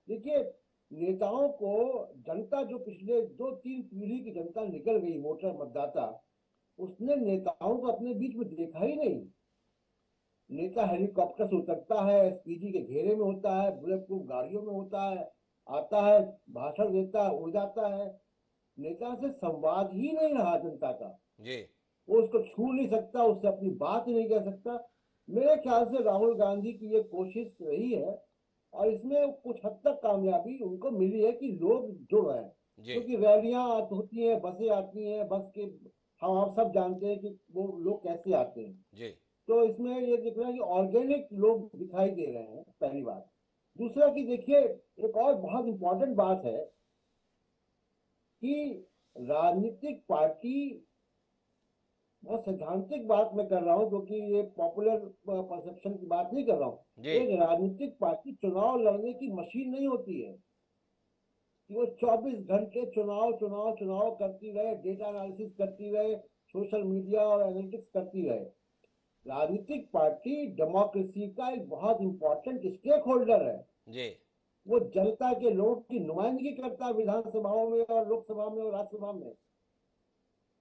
देखिए, नेताओं को जनता, जो पिछले 2-3 पीढ़ी की जनता निकल गई, वोटर मतदाता, उसने नेताओं को अपने बीच में देखा ही नहीं। नेता हेलीकॉप्टर से उतरता है, एसपीजी के घेरे में होता है, बुलेट प्रूफ गाड़ियों में होता है, आता है, भाषण देता है, उड़ जाता है। नेता से संवाद ही नहीं रहा जनता का। जी वो उसको छू नहीं सकता, उससे अपनी बात नहीं कह सकता। मेरे ख्याल से राहुल गांधी की ये कोशिश रही है और इसमें कुछ हद तक कामयाबी उनको मिली है कि लोग जुड़ रहे हैं। जी क्योंकि रैलियां होती हैं, बसें आती हैं, बस के हम आप सब जानते हैं कि वो लोग कैसे आते हैं। जी तो इसमें ये दिख रहा है कि ऑर्गेनिक लोग दिखाई दे रहे हैं, पहली बात। दूसरा कि देखिए, एक और बहुत इंपॉर्टेंट बात है कि राजनीतिक पार्टी, बहुत सैद्धांतिक बात मैं कर रहा हूँ क्योंकि ये पॉपुलर परसेप्शन की बात नहीं कर रहा हूँ। जी एक राजनीतिक पार्टी चुनाव लड़ने की मशीन नहीं होती है कि वो 24 घंटे चुनाव चुनाव चुनाव करती रहे, डेटा एनालिसिस करती रहे, सोशल मीडिया और एनालिटिक्स करती रहे। राजनीतिक पार्टी डेमोक्रेसी का एक बहुत इंपॉर्टेंट स्टेक होल्डर है। जी वो जनता के लोगों की नुमाइंदगी करता है विधानसभाओं में और लोकसभा में और राज्यसभा में।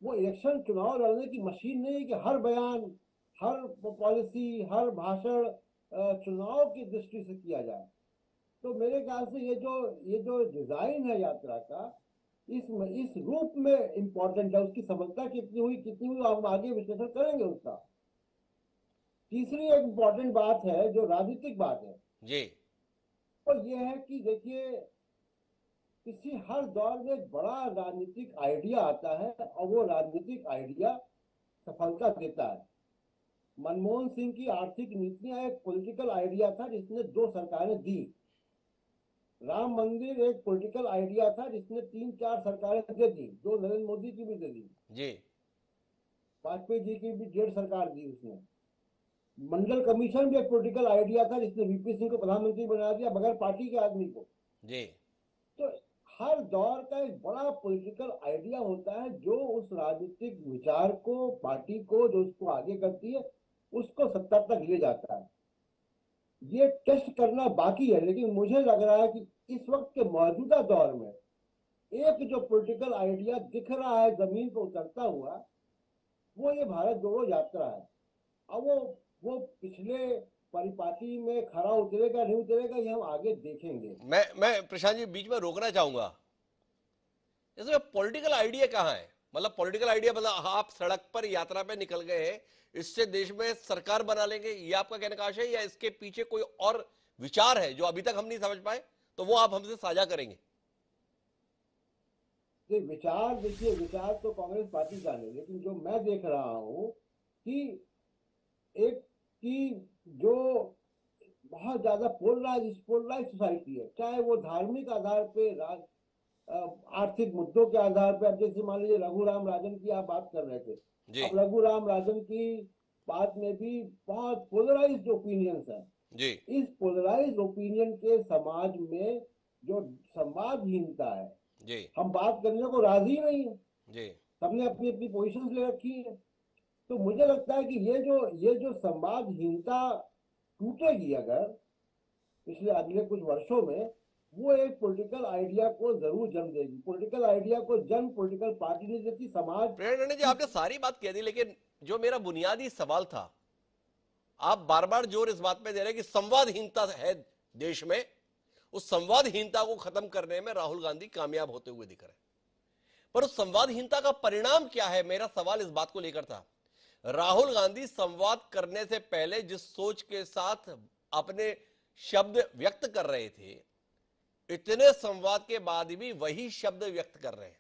वो इलेक्शन चुनाव लड़ने की मशीन नहीं है कि हर बयान, हर पॉलिसी, हर भाषण चुनाव की दृष्टि से किया जाए। तो मेरे ख्याल से ये जो डिजाइन है यात्रा का, इस रूप में इंपॉर्टेंट है। उसकी सफलता कितनी हुई हम आगे विश्लेषण करेंगे उसका। तीसरी एक इम्पोर्टेंट बात है जो राजनीतिक बात है, जी और ये है कि देखिए किसी हर दौर में एक बड़ा राजनीतिक आइडिया आता है और वो राजनीतिक आइडिया सफलता देता है। मनमोहन सिंह की आर्थिक नीतियां एक पॉलिटिकल आइडिया था जिसने 2 सरकारें दी। राम मंदिर एक पॉलिटिकल आइडिया था जिसने 3-4 सरकारें दे दी, 2 नरेंद्र मोदी की भी दे दी, जी वाजपेयी जी की भी 1.5 सरकार दी उसने। मंडल कमीशन भी एक पॉलिटिकल आइडिया था जिसने वीपी सिंह को प्रधानमंत्री बना दिया बगैर पार्टी के आदमी को। जी तो हर दौर का एक बड़ा पॉलिटिकल आइडिया होता है जो उस राजनीतिक विचार को, पार्टी को जो उसको आगे करती है, उसको सत्ता तक ले जाता है। ये टेस्ट करना बाकी है, लेकिन मुझे लग रहा है कि इस वक्त के मौजूदा दौर में एक जो पॉलिटिकल आइडिया दिख रहा है जमीन पर उतरता हुआ, वो ये भारत जोड़ो यात्रा है। अब वो पिछले परिपाटी में खरा उतरेगा नहीं उतरेगा ये हम आगे देखेंगे। मैं प्रशांत जी बीच में रोकना चाहूंगा, इसमें पॉलिटिकल आइडिया कहाँ है? मतलब पॉलिटिकल आइडिया मतलब आप सड़क पर यात्रा पे निकल गए हैं, इससे देश में सरकार बना लेंगे, ये आपका कहने का आशय है, या इसके पीछे कोई और विचार है जो अभी तक हम नहीं समझ पाए, तो वो आप हमसे साझा करेंगे? ये विचार, देखिए विचार तो कांग्रेस पार्टी का नहीं, लेकिन जो मैं देख रहा हूं कि एक की जो बहुत ज्यादा पोलराइज सोसाइटी है, चाहे वो धार्मिक आधार पे, आर्थिक मुद्दों के आधार पे। अब जैसे मान लीजिए रघुराम राजन की आप बात कर रहे थे, जी अब रघुराम राजन की बात में भी बहुत पोलराइज्ड ओपिनियंस है। जी इस पोलराइज्ड ओपिनियन के समाज में जो संवादहीनता है, जी हम बात करने को राजी नहीं है, जी सबने अपनी अपनी पोजीशंस ले रखी है। तो मुझे लगता है कि ये जो संवादहीनता टूटेगी अगर पिछले अगले कुछ वर्षों में, वो एक पॉलिटिकल आइडिया को जरूर जन्म देगी। पॉलिटिकल आइडिया को जन्म पॉलिटिकल पार्टी नहीं देती, समाज। प्रेरणा जी आपने सारी बात कह दी, लेकिन जो मेरा बुनियादी सवाल था, आप बार बार जोर इस बात पे दे रहे हैं कि संवादहीनता है देश में, उस संवादहीनता को खत्म करने में राहुल गांधी कामयाब होते हुए दिख रहे हैं, पर उस संवादहीनता का परिणाम क्या है? मेरा सवाल इस बात को लेकर था। राहुल गांधी संवाद करने से पहले जिस सोच के साथ अपने शब्द व्यक्त कर रहे थे, इतने संवाद के बाद भी वही शब्द व्यक्त कर रहे हैं,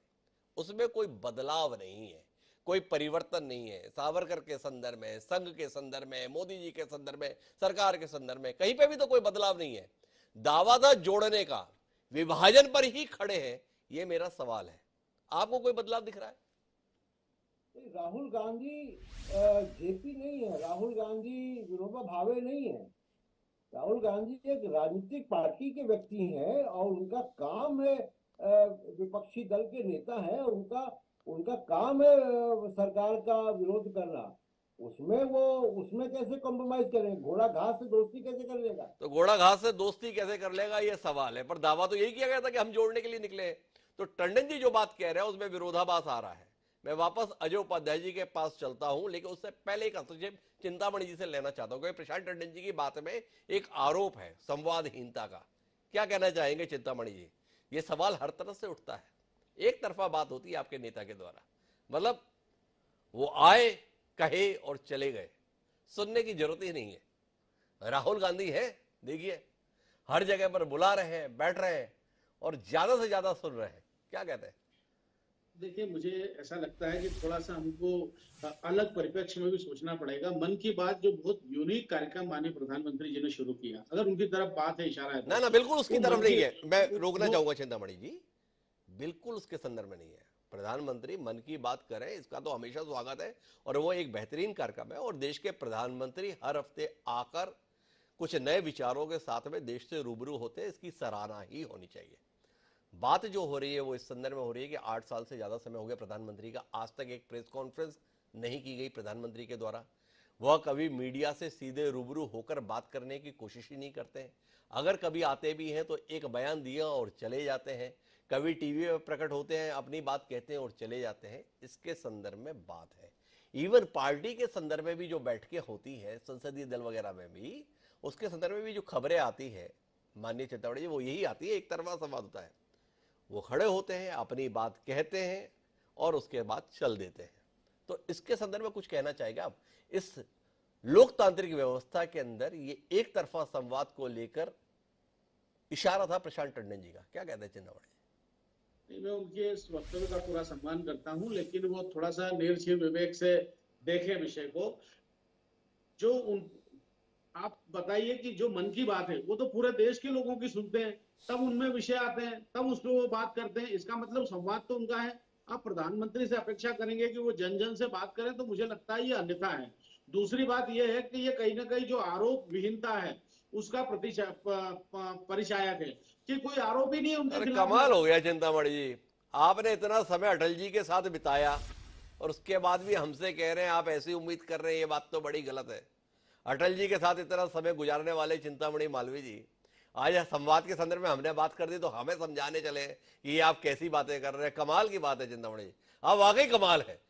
उसमें कोई बदलाव नहीं है, कोई परिवर्तन नहीं है। सावरकर के संदर्भ में, संघ के संदर्भ में, मोदी जी के संदर्भ में, सरकार के संदर्भ में, कहीं पे भी तो कोई बदलाव नहीं है। दावा था जोड़ने का, विभाजन पर ही खड़े हैं। ये मेरा सवाल है, आपको कोई बदलाव दिख रहा है? राहुल गांधी जेपी नहीं है, राहुल गांधी विनोबा भावे नहीं है। राहुल गांधी एक राजनीतिक पार्टी के व्यक्ति हैं और उनका काम है, विपक्षी दल के नेता है, उनका काम है सरकार का विरोध करना। उसमें कैसे कॉम्प्रोमाइज करें? घोड़ा घास से दोस्ती कैसे कर लेगा? तो घोड़ा घास से दोस्ती कैसे कर लेगा, ये सवाल है। पर दावा तो यही किया गया था कि हम जोड़ने के लिए निकले हैं। तो टंडन जी जो बात कह रहे हैं उसमें विरोधाभास आ रहा है। मैं वापस अजय उपाध्याय जी के पास चलता हूं, लेकिन उससे पहले एक हस्तक्षेप चिंतामणि जी से लेना चाहता हूं, क्योंकि प्रशांत टंडन जी की बात में एक आरोप है संवादहीनता का। क्या कहना चाहेंगे चिंतामणि जी? ये सवाल हर तरफ से उठता है, एक तरफा बात होती है आपके नेता के द्वारा, मतलब वो आए, कहे और चले गए, सुनने की जरूरत ही नहीं है। राहुल गांधी है, देखिए हर जगह पर बुला रहे हैं, बैठ रहे हैं और ज्यादा से ज्यादा सुन रहे हैं। क्या कहते हैं? देखिए, मुझे ऐसा लगता है कि थोड़ा सा हमको अलग परिप्रेक्ष्य में भी सोचना पड़ेगा। मन की बात जो बहुत यूनिक कार्यक्रम माननीय प्रधानमंत्री जी ने शुरू किया, अगर उनकी तरफ बात है, इशारा है, ना बिल्कुल उसकी तरफ नहीं है। मैं रोकना चाहूंगा चिंतामणि जी, बिल्कुल उसके संदर्भ में नहीं है। प्रधानमंत्री मन की बात करें, इसका तो हमेशा स्वागत है और वो एक बेहतरीन कार्यक्रम है। और देश के प्रधानमंत्री हर हफ्ते आकर कुछ नए विचारों के साथ में देश से रूबरू होते हैं, इसकी सराहना ही होनी चाहिए। बात जो हो रही है वो इस संदर्भ में हो रही है कि 8 साल से ज्यादा समय हो गया प्रधानमंत्री का, आज तक एक प्रेस कॉन्फ्रेंस नहीं की गई प्रधानमंत्री के द्वारा। वह कभी मीडिया से सीधे रूबरू होकर बात करने की कोशिश ही नहीं करते हैं। अगर कभी आते भी हैं तो एक बयान दिया और चले जाते हैं, कभी टीवी में प्रकट होते हैं, अपनी बात कहते हैं और चले जाते हैं। इसके संदर्भ में बात है। इवन पार्टी के संदर्भ में भी जो बैठकें होती है संसदीय दल वगैरह में भी, उसके संदर्भ में भी जो खबरें आती है माननीय चिंतामणि जी, वो यही आती है, एक तरफा संवाद होता है। वो खड़े होते हैं, अपनी बात कहते हैं और उसके बाद चल देते हैं। तो इसके संदर्भ में कुछ कहना चाहेंगे आप? इस लोकतांत्रिक व्यवस्था के अंदर ये एक तरफा संवाद को लेकर इशारा था प्रशांत टंडन जी का। क्या कहते हैं चिंतामणि? नहीं, मैं उनके इस वक्तव्य का पूरा सम्मान करता हूं, लेकिन वो थोड़ा सा निर्जीव विवेक से देखें विषय को। जो आप बताइए कि जो मन की बात है वो तो पूरे देश के लोगों की सुनते हैं, तब उनमें विषय आते हैं, तब उस पर वो बात करते हैं। इसका मतलब संवाद तो उनका है। आप प्रधानमंत्री से अपेक्षा करेंगे कि वो जन जन से बात करें, तो मुझे लगता है ये अन्यथा है। दूसरी बात यह है कि ये कहीं ना कहीं जो आरोप विहीनता है उसका परिचायक है, कि कोई आरोप ही नहीं है उनके अरे खिलाफ। कमाल हो गया चिंतामणि जी, आपने इतना समय अटल जी के साथ बिताया और उसके बाद भी हमसे कह रहे हैं आप ऐसी उम्मीद कर रहे हैं, ये बात तो बड़ी गलत है। अटल जी के साथ इतना समय गुजारने वाले चिंतामणि मालवीय जी, आज संवाद के संदर्भ में हमने बात कर दी तो हमें समझाने चले कि ये आप कैसी बातें कर रहे हैं। कमाल की बात है चिंतामणि जी, आप वाकई कमाल है।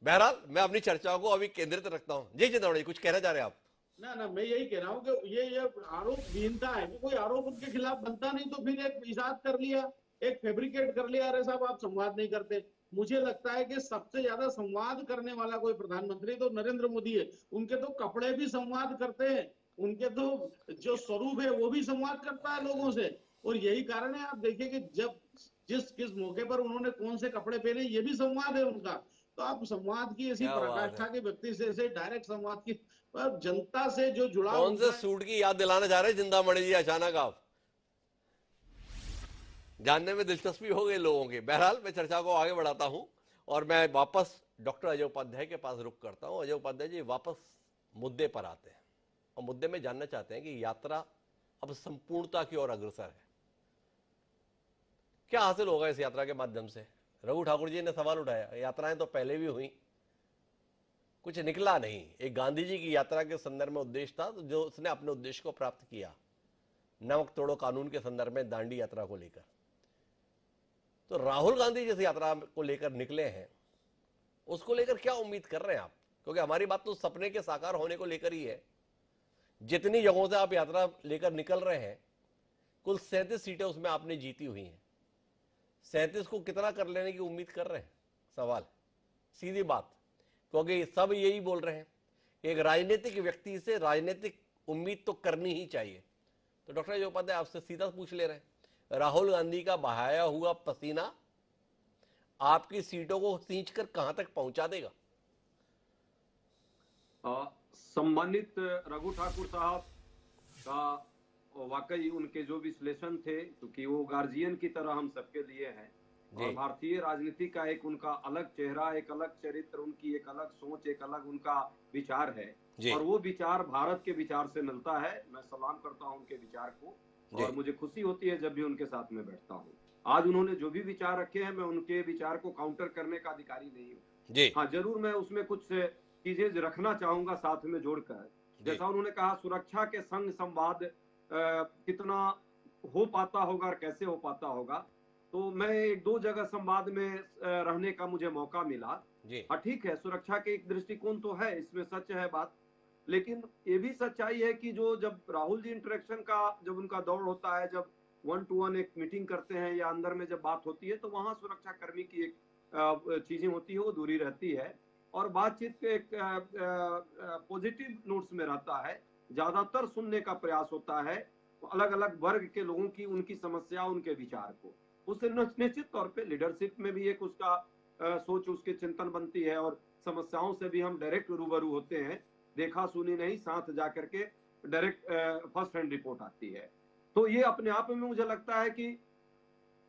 बहरहाल मैं अपनी चर्चाओं को अभी केंद्रित रखता हूँ। जी चिंतामणि जी, कुछ कहना चाह रहे हैं आप? ना मैं यही कह रहा हूँ कि ये आरोप विहीनता है कि कोई आरोप उनके खिलाफ बनता नहीं, तो फिर एक इजाद कर लिया, एक फैब्रिकेट कर लिया, अरे साहब आप संवाद नहीं करते। मुझे लगता है कि सबसे ज्यादा संवाद करने वाला कोई प्रधानमंत्री तो नरेंद्र मोदी है। उनके तो कपड़े भी संवाद करते हैं, उनके तो जो स्वरूप है वो भी संवाद करता है लोगों से। और यही कारण है, आप देखिए कि जब किस मौके पर उन्होंने कौन से कपड़े पहने, ये भी संवाद है उनका। तो आप संवाद की ऐसी क्या बात पराकाष्ठा है। के व्यक्ति से डायरेक्ट संवाद की, पर जनता से जो जुड़ाव कौन से उनका है। सूट की याद दिलाना चाह रहे हैं चिंतामणि जी अचानक? आप जानने में दिलचस्पी हो गई लोगों की। बहरहाल मैं चर्चा को आगे बढ़ाता हूं और मैं वापस डॉक्टर अजय उपाध्याय के पास रुख करता हूं। अजय उपाध्याय जी वापस मुद्दे पर आते हैं और मुद्दे में जानना चाहते हैं कि यात्रा अब संपूर्णता की ओर अग्रसर है। क्या हासिल होगा इस यात्रा के माध्यम से? रघु ठाकुर जी ने सवाल उठाया, यात्राएं तो पहले भी हुई, कुछ निकला नहीं। एक गांधी जी की यात्रा के संदर्भ में उद्देश्य था, तो जो उसने अपने उद्देश्य को प्राप्त किया, नमक तोड़ो कानून के संदर्भ में दांडी यात्रा को लेकर। तो राहुल गांधी जिस यात्रा को लेकर निकले हैं उसको लेकर क्या उम्मीद कर रहे हैं आप? क्योंकि हमारी बात तो सपने के साकार होने को लेकर ही है। जितनी जगहों से आप यात्रा लेकर निकल रहे हैं, कुल 37 सीटें उसमें आपने जीती हुई हैं। 37 को कितना कर लेने की उम्मीद कर रहे हैं? सवाल सीधी बात, क्योंकि सब यही बोल रहे हैं कि एक राजनीतिक व्यक्ति से राजनीतिक उम्मीद तो करनी ही चाहिए। तो डॉक्टर अजय उपाध्याय आपसे सीधा पूछ ले रहे हैं, राहुल गांधी का बहाया हुआ पसीना आपकी सीटों को सींचकर कहां तक पहुंचा देगा? सम्मानित रघु ठाकुर साहब का वाकई उनके जो विश्लेषण थे, क्योंकि वो गार्जियन की तरह हम सबके लिए हैं और भारतीय राजनीति का एक उनका अलग चेहरा, एक अलग चरित्र, उनकी एक अलग सोच, एक अलग उनका विचार है और वो विचार भारत के विचार से मिलता है। मैं सलाम करता हूं उनके विचार को और मुझे खुशी होती है जब भी उनके साथ में बैठता हूं। आज उन्होंने जो भी विचार रखे हैं, मैं उनके विचार को काउंटर करने का अधिकारी नहीं हूँ। हाँ, जरूर मैं उसमें कुछ चीजें रखना चाहूंगा साथ में जोड़कर। जैसा उन्होंने कहा, सुरक्षा के संग संवाद कितना हो पाता होगा और कैसे हो पाता होगा, तो मैं एक दो जगह संवाद में रहने का मुझे मौका मिला। हाँ ठीक है, सुरक्षा के एक दृष्टिकोण तो है, इसमें सच है बात, लेकिन ये भी सच्चाई है कि जो जब राहुल जी इंटरेक्शन का जब उनका दौर होता है, जब 1-to-1 एक मीटिंग करते हैं या अंदर में जब बात होती है, तो वहां सुरक्षा कर्मी की एक चीजें होती है, वो दूरी रहती है और बातचीत के एक पॉजिटिव नोट्स में रहता है। ज्यादातर सुनने का प्रयास होता है अलग अलग वर्ग के लोगों की, उनकी समस्या, उनके विचार को। उससे निश्चित तौर पे लीडरशिप में भी एक उसका सोच, उसके चिंतन बनती है और समस्याओं से भी हम डायरेक्ट रूबरू होते हैं, देखा सुनी नहीं, साथ जाकर के डायरेक्ट फर्स्ट हैंड रिपोर्ट आती है। तो ये अपने आप में मुझे लगता है कि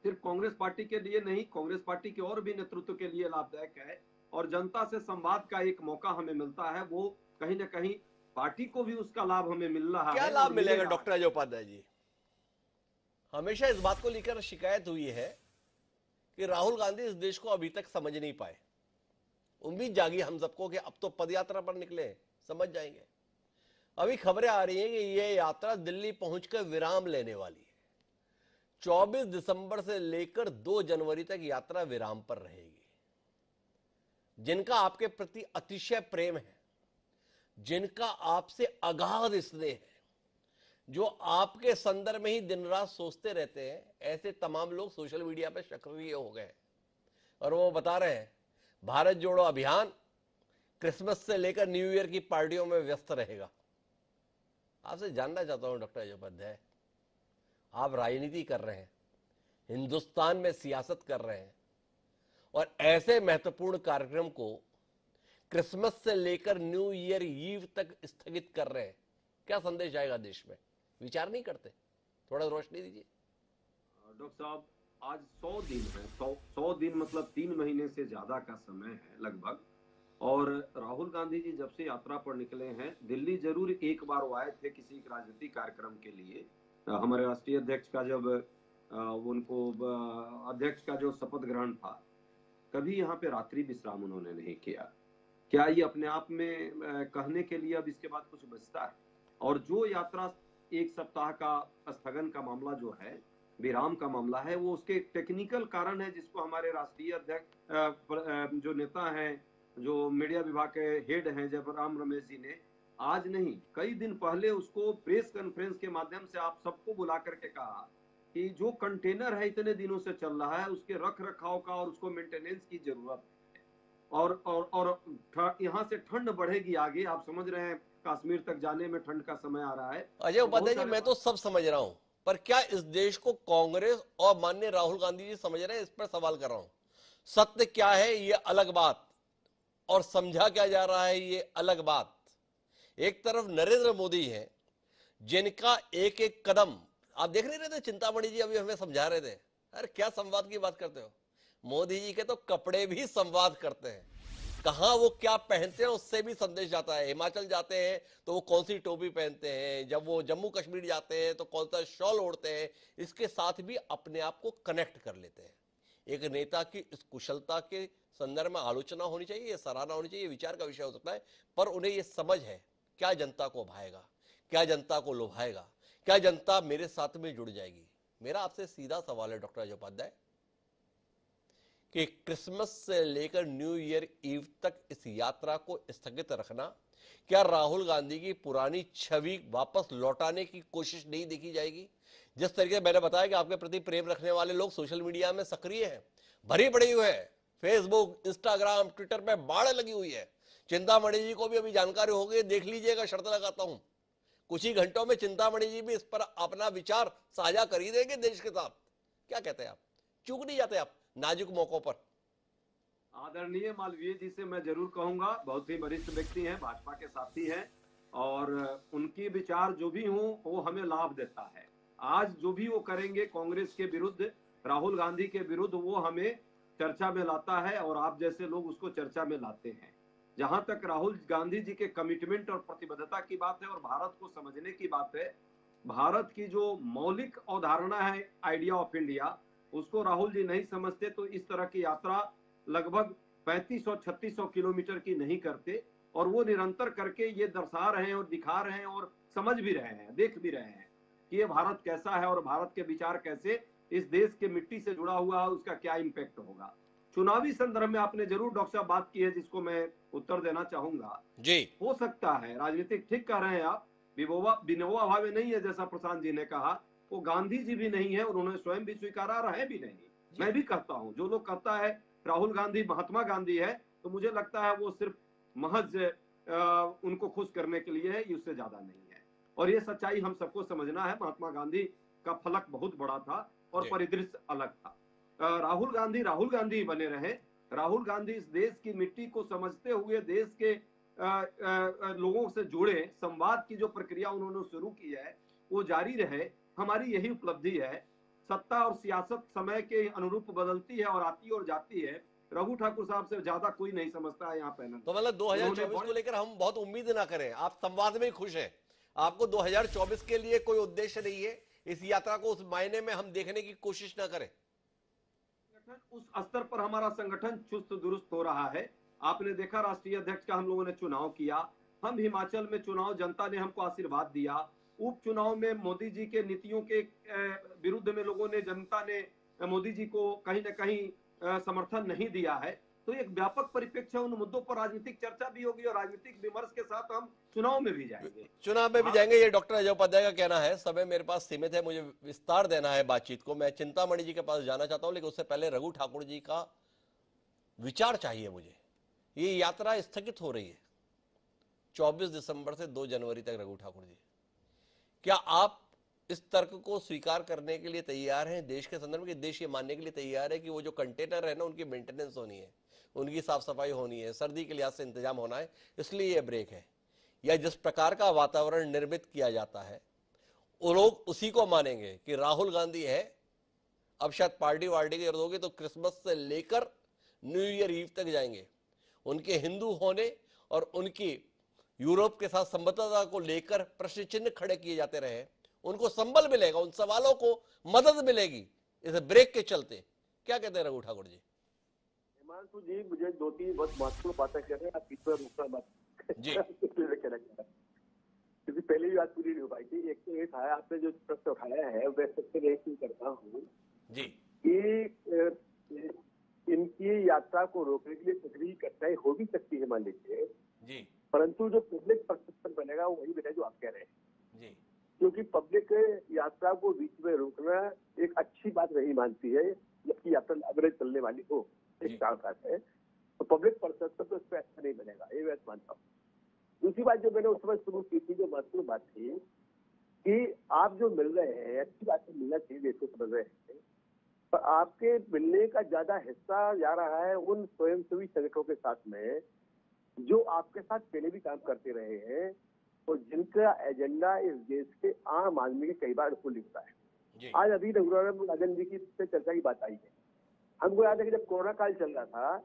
सिर्फ कांग्रेस पार्टी के लिए नहीं, कांग्रेस पार्टी के और भी नेतृत्व के लिए लाभदायक है और जनता से संवाद का एक मौका हमें मिलता है, वो कहीं ना कहीं पार्टी को भी उसका लाभ हमें मिल रहा है। क्या लाभ मिलेगा डॉक्टर अजय उपाध्याय जी? हमेशा इस बात को लेकर शिकायत हुई है कि राहुल गांधी इस देश को अभी तक समझ नहीं पाए। उम्मीद जागी हम सबको कि अब तो पदयात्रा पर निकले, समझ जाएंगे। अभी खबरें आ रही हैं कि यह यात्रा दिल्ली पहुंचकर विराम लेने वाली है। 24 दिसंबर से लेकर 2 जनवरी तक यात्रा विराम पर रहेगी। जिनका आपके प्रति अतिशय प्रेम है, जिनका आपसे अगाध स्नेह है, जो आपके संदर्भ में ही दिन रात सोचते रहते हैं, ऐसे तमाम लोग सोशल मीडिया पर सक्रिय हो गए और वो बता रहे हैं भारत जोड़ो अभियान क्रिसमस से लेकर न्यू ईयर की पार्टियों में व्यस्त रहेगा। आपसे जानना चाहता हूं डॉक्टर अजय उपाध्याय, आप राजनीति कर रहे हैं, हिंदुस्तान में सियासत कर रहे हैं, और ऐसे महत्वपूर्ण कार्यक्रम को क्रिसमस से लेकर न्यू ईयर ईव तक स्थगित कर रहे हैं, क्या संदेश जाएगा देश में? विचार नहीं करते? थोड़ा रोशनी दीजिए। डॉक्टर साहब, आज 100 दिन है, 100 दिन मतलब 3 महीने से ज्यादा का समय है लगभग। और राहुल गांधी जी जब से यात्रा पर निकले हैं, दिल्ली जरूर एक बार वो आए थे किसी राजनीतिक कार्यक्रम के लिए। हमारे राष्ट्रीय अध्यक्ष का जब उनको अध्यक्ष का जो शपथ ग्रहण था, कभी यहाँ पे रात्रि विश्राम उन्होंने नहीं किया। क्या ये अपने आप में कहने के लिए अब इसके बाद कुछ बचता है? और जो यात्रा 1 सप्ताह का स्थगन का मामला जो है, विराम का मामला है, वो उसके टेक्निकल कारण है, जिसको हमारे राष्ट्रीय अध्यक्ष जो नेता हैं, जो मीडिया विभाग के हेड हैं जयराम रमेश जी ने आज नहीं कई दिन पहले उसको प्रेस कॉन्फ्रेंस के माध्यम से आप सबको बुला करके कहा कि जो कंटेनर है इतने दिनों से चल रहा है, उसके रख रखाव का और उसको मेंटेनेंस की जरूरत है। और यहाँ से ठंड बढ़ेगी आगे, आप समझ रहे हैं कश्मीर तक जाने में ठंड का समय आ रहा है। अजय उपाध्याय जी, मैं तो सब समझ रहा हूं, पर क्या इस देश को कांग्रेस और माननीय राहुल गांधी जी समझ रहे हैं? इस पर सवाल कर रहा हूं। सत्य क्या है ये अलग बात, और समझा क्या जा रहा है ये अलग बात। एक तरफ नरेंद्र मोदी हैं, जिनका एक एक कदम आप देख नहीं रहे थे, चिंतामणि जी अभी हमें समझा रहे थे। अरे क्या संवाद की बात करते हो? मोदी जी के तो कपड़े भी संवाद करते हैं, कहां वो क्या पहनते हैं उससे भी संदेश जाता है। हिमाचल जाते हैं तो वो कौन सी टोपी पहनते हैं, जब वो जम्मू कश्मीर जाते हैं तो कौन सा शॉल ओढ़ते हैं, इसके साथ भी अपने आप को कनेक्ट कर लेते हैं। एक नेता की इस कुशलता के संदर्भ में आलोचना होनी चाहिए, सराहना होनी चाहिए, विचार का विषय हो सकता है, पर उन्हें यह समझ है क्या जनता को भाएगा, क्या जनता को लुभाएगा, क्या जनता मेरे साथ में जुड़ जाएगी। मेरा आपसे सीधा सवाल है डॉक्टर अजय उपाध्याय कि क्रिसमस से लेकर न्यू ईयर ईव तक इस यात्रा को स्थगित रखना, क्या राहुल गांधी की पुरानी छवि वापस लौटाने की कोशिश नहीं देखी जाएगी? जिस तरीके से मैंने बताया कि आपके प्रति प्रेम रखने वाले लोग सोशल मीडिया में सक्रिय हैं, भरी पड़ी हुए हैं, फेसबुक, इंस्टाग्राम, ट्विटर पे बाढ़ लगी हुई है। चिंतामणि जी को भी अभी जानकारी हो गई, देख लीजिएगा, शर्त लगाता हूं कुछ ही घंटों में चिंतामणि जी भी इस पर अपना विचार साझा कर ही देंगे देश के साथ। क्या कहते हैं आप? चूक नहीं जाते आप नाजुक मौकों पर? आदरणीय मालवीय जी से मैं जरूर कहूंगा, बहुत ही वरिष्ठ व्यक्ति हैं, भाजपा के साथी हैं, और उनकी विचार जो भी हो वो हमें लाभ देता है। आज जो भी वो करेंगे कांग्रेस के विरुद्ध, राहुल गांधी के विरुद्ध, वो हमें चर्चा में लाता है, और आप जैसे लोग उसको चर्चा में लाते हैं। जहां तक राहुल गांधी जी के कमिटमेंट और प्रतिबद्धता की बात है और भारत को समझने की बात है, भारत की जो मौलिक अवधारणा है आइडिया ऑफ इंडिया, उसको राहुल जी नहीं समझते तो इस तरह की यात्रा लगभग 3500-3600 किलोमीटर की नहीं करते। और वो निरंतर करके ये दर्शा रहे हैं और दिखा रहे हैं और समझ भी रहे हैं, देख भी रहे हैं कि ये भारत कैसा है और भारत के विचार कैसे इस देश के मिट्टी से जुड़ा हुआ है, उसका क्या इंपैक्ट होगा। चुनावी संदर्भ में आपने जरूर डॉक्टर साहब बात की है, जिसको मैं उत्तर देना चाहूंगा जी। हो सकता है राजनीतिक, ठीक कह रहे हैं आप, विनोबा भावे नहीं है जैसा प्रशांत जी ने कहा, वो गांधी जी भी नहीं है और उन्होंने स्वयं भी स्वीकारा, रहे भी नहीं। मैं भी कहता हूं, जो लोग कहता है राहुल गांधी महात्मा गांधी है, तो मुझे लगता है वो सिर्फ महज उनको खुश करने के लिए है, उससे ज्यादा नहीं है। और ये सच्चाई हम सबको समझना है, महात्मा गांधी का फलक बहुत बड़ा था और परिदृश्य अलग था। राहुल गांधी बने रहे। राहुल गांधी इस देश की मिट्टी को समझते हुए देश के लोगों से जुड़े, संवाद की जो प्रक्रिया उन्होंने शुरू की है वो जारी रहे। हमारी यही उपलब्धि है। सत्ता और सियासत समय के अनुरूप बदलती है और आती और जाती है। रघु ठाकुर साहब से ज्यादा कोई नहीं समझता है यहाँ पैनल। तो मतलब 2024 को लेकर हम बहुत उम्मीद ना करें, आप संवाद में खुश हैं। आपको 2024 के लिए कोई उद्देश्य नहीं है, इस यात्रा को उस मायने में हम देखने की कोशिश ना करें। उस स्तर पर हमारा संगठन चुस्त दुरुस्त हो रहा है। आपने देखा राष्ट्रीय अध्यक्ष का हम लोगों ने चुनाव किया, हम हिमाचल में चुनाव, जनता ने हमको आशीर्वाद दिया। उपचुनाव में मोदी जी के नीतियों के विरुद्ध में लोगों ने, जनता ने मोदी जी को कहीं न कहीं समर्थन नहीं दिया है। तो एक व्यापक परिप्रेक्ष्य, उन मुद्दों पर राजनीतिक चर्चा भी होगी और राजनीतिक विमर्श के साथ हम चुनाव में भी जाएंगे। चुनाव में भी जाएंगे, ये डॉक्टर अजय उपाध्याय का कहना है। समय मेरे पास सीमित है, मुझे विस्तार देना है बातचीत को। मैं चिंतामणि जी के पास जाना चाहता हूं, लेकिन उससे पहले रघु ठाकुर जी का विचार चाहिए मुझे। ये यात्रा स्थगित हो रही है 24 दिसंबर से 2 जनवरी तक। रघु ठाकुर जी, क्या आप इस तर्क को स्वीकार करने के लिए तैयार हैं देश के संदर्भ में, कि देश ये मानने के लिए तैयार है कि वो जो कंटेनर है ना, उनकी मेंटेनेंस होनी है, उनकी साफ सफाई होनी है, सर्दी के लिहाज से इंतजाम होना है, इसलिए ये ब्रेक है? या जिस प्रकार का वातावरण निर्मित किया जाता है वो लोग उसी को मानेंगे कि राहुल गांधी है, अब शायद पार्टी वार्टी की जरूरत होगी तो क्रिसमस से लेकर न्यू ईयर ईव तक जाएंगे। उनके हिंदू होने और उनकी यूरोप के साथ संबद्धता को लेकर प्रश्न चिन्ह खड़े किए जाते रहे, उनको संबल मिलेगा, उन सवालों को मदद मिलेगी इस ब्रेक के चलते। क्या कहते हैं रघु ठाकुर जी? हिमांशु जी, मुझे 2-3 बहुत महत्वपूर्ण बातें कह रहे हैं, आप बीच में रुकना मत जी। क्योंकि पहले भी बात पूरी नहीं हो पाई थी। एक तो ये था, आपने जो प्रश्न उठाया है मैं सबसे रिएक्शन करता हूँ जी कि इनकी यात्रा को रोकने के लिए तकरीरी कठिनाई हो भी सकती है, मान लीजिए जी परंतु जो पब्लिक परसेप्शन बनेगा वो वही बनेगा जो आप कह रहे हैं। जी क्योंकि पब्लिक यात्रा को बीच में रोकना एक अच्छी बात नहीं मानती है, जबकि यात्रा अगर चलने वाली हो एक कामकाज है तो पब्लिक परसेप्शन तो इस पर अच्छा नहीं बनेगा, ये मैं मानता हूँ। दूसरी बात जो मैंने उस समय शुरू की थी, जो महत्वपूर्ण बात थी कि आप जो मिल रहे हैं, अच्छी बात है, मिलना चाहिए, देश को समझ रहे हैं, पर आपके मिलने का ज्यादा हिस्सा जा रहा है उन स्वयंसेवी संगठनों के साथ में जो आपके साथ पहले भी काम करते रहे हैं और जिनका एजेंडा इस देश के आम आदमी के कई बार उसको लिखता है। आज अभी रघुराम राजन जी की चर्चा की बात आई है। हमको याद है कि जब कोरोना काल चल रहा था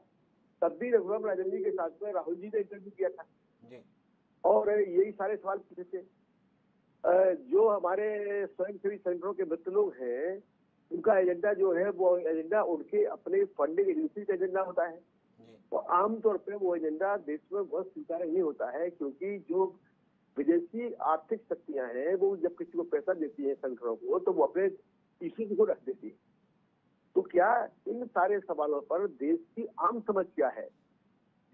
तब भी रघुराम राजन जी के साथ में राहुल जी ने इंटरव्यू किया था और यही सारे सवाल पूछे थे। जो हमारे स्वयंसेवी संगठनों के मित्र लोग हैं उनका एजेंडा जो है वो एजेंडा उनके अपने फंडिंग एजेंसी का एजेंडा होता है और आमतौर पर वो एजेंडा देश में बहुत स्वीकार नहीं होता है, क्योंकि जो विदेशी आर्थिक शक्तियां हैं वो जब किसी को पैसा देती है संगठनों को तो वो अपने इश्यूज को रख देती है। तो क्या इन सारे सवालों पर देश की आम समझ क्या है,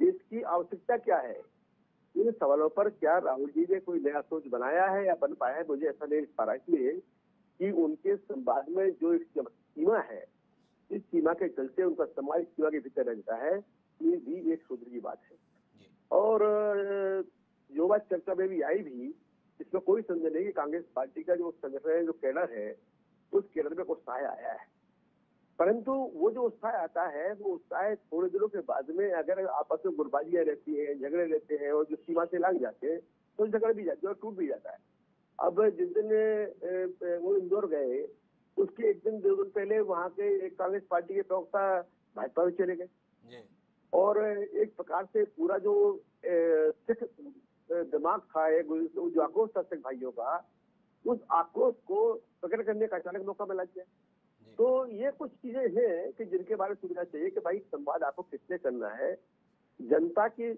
देश की आवश्यकता क्या है, इन सवालों पर क्या राहुल जी ने कोई नया सोच बनाया है या बन पाया है, मुझे ऐसा नहीं दिख पा रहा। इसलिए कि उनके संवाद में जो एक सीमा है, इस सीमा के चलते उनका समाज सीमा के भीतर रहता है, ये भी एक सुधर की बात है। और जो बात चर्चा में भी आई भी, इसमें कोई संदेह नहीं कि कांग्रेस पार्टी का जो संगठन है, जो कैडर है, उस कैडर में उत्साह आया है, परंतु वो जो उत्साह आता है वो उत्साह थोड़े दिनों के बाद में अगर आपस में गुटबाजियां रहती है, झगड़े रहते हैं और जो सीमा से लग जाते हैं तो झगड़ भी जाते हैं और टूट भी जाता है। अब जिस दिन वो इंदौर गए उसके एक दिन 2 दिन पहले वहां के एक कांग्रेस पार्टी के प्रवक्ता भाजपा में चले गए और एक प्रकार से पूरा जो सिख दिमाग था, जो आक्रोश था सिख भाइयों का, उस आक्रोश को प्रकट करने का अचानक मौका मिला गया। तो ये कुछ चीजें हैं कि जिनके बारे में सोचना चाहिए कि भाई संवाद आपको किसने करना है, जनता की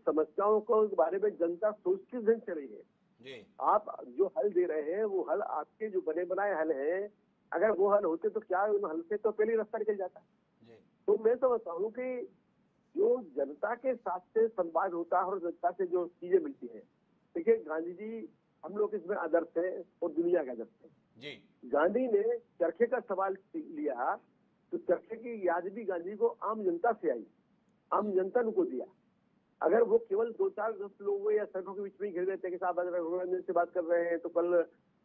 समस्याओं को बारे में जनता सोच किस ढंग से रही है। आप जो हल दे रहे हैं वो हल आपके जो बने बनाए हल हैं, अगर वो हल होते तो क्या उन हल से तो पहले रास्ता निकल जाता। तो मैं समझता हूँ कि जो जनता के साथ से संवाद होता है और जनता से जो चीजें मिलती है, देखिए गांधी जी हम लोग इसमें आदर्श है और दुनिया का आदर्श है। गांधी ने चरखे का सवाल लिया तो चरखे की याद भी गांधी को आम जनता से आई, आम जनता ने को दिया। अगर वो केवल 2-4-10 लोगों या सड़कों के बीच में घिर रहते कि साहब रघुराम से बात कर रहे हैं तो कल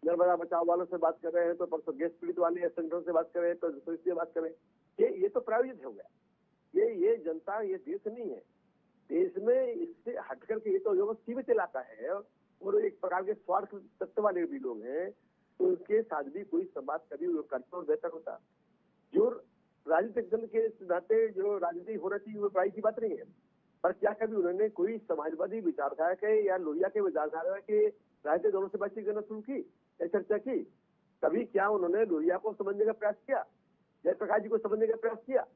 नर्मदा बचाओ वालों से बात कर रहे हैं तो परसों गैस पीड़ित वाले या संगठनों से बात कर रहे हैं तो इससे बात कर रहे हैं, ये तो प्रायोजित हो गया। ये जनता, ये देश नहीं है। देश में इससे हट करके ये तो सीमित इलाका है और एक प्रकार के स्वार्थ तत्व वाले भी लोग हैं, तो उनके साथ भी कोई संवाद कभी करता और बेहतर होता। जो राजनीतिक दल के नाते जो राजनीति हो रही थी वो पढ़ाई की बात नहीं है, पर क्या कभी उन्होंने कोई समाजवादी विचारधारा के या लोहिया के विचारधारा के राजनीतिक दलों से बातचीत करना शुरू की या चर्चा की? कभी क्या उन्होंने लोहिया को समझने का प्रयास किया, जयप्रकाश जी को समझने का प्रयास किया?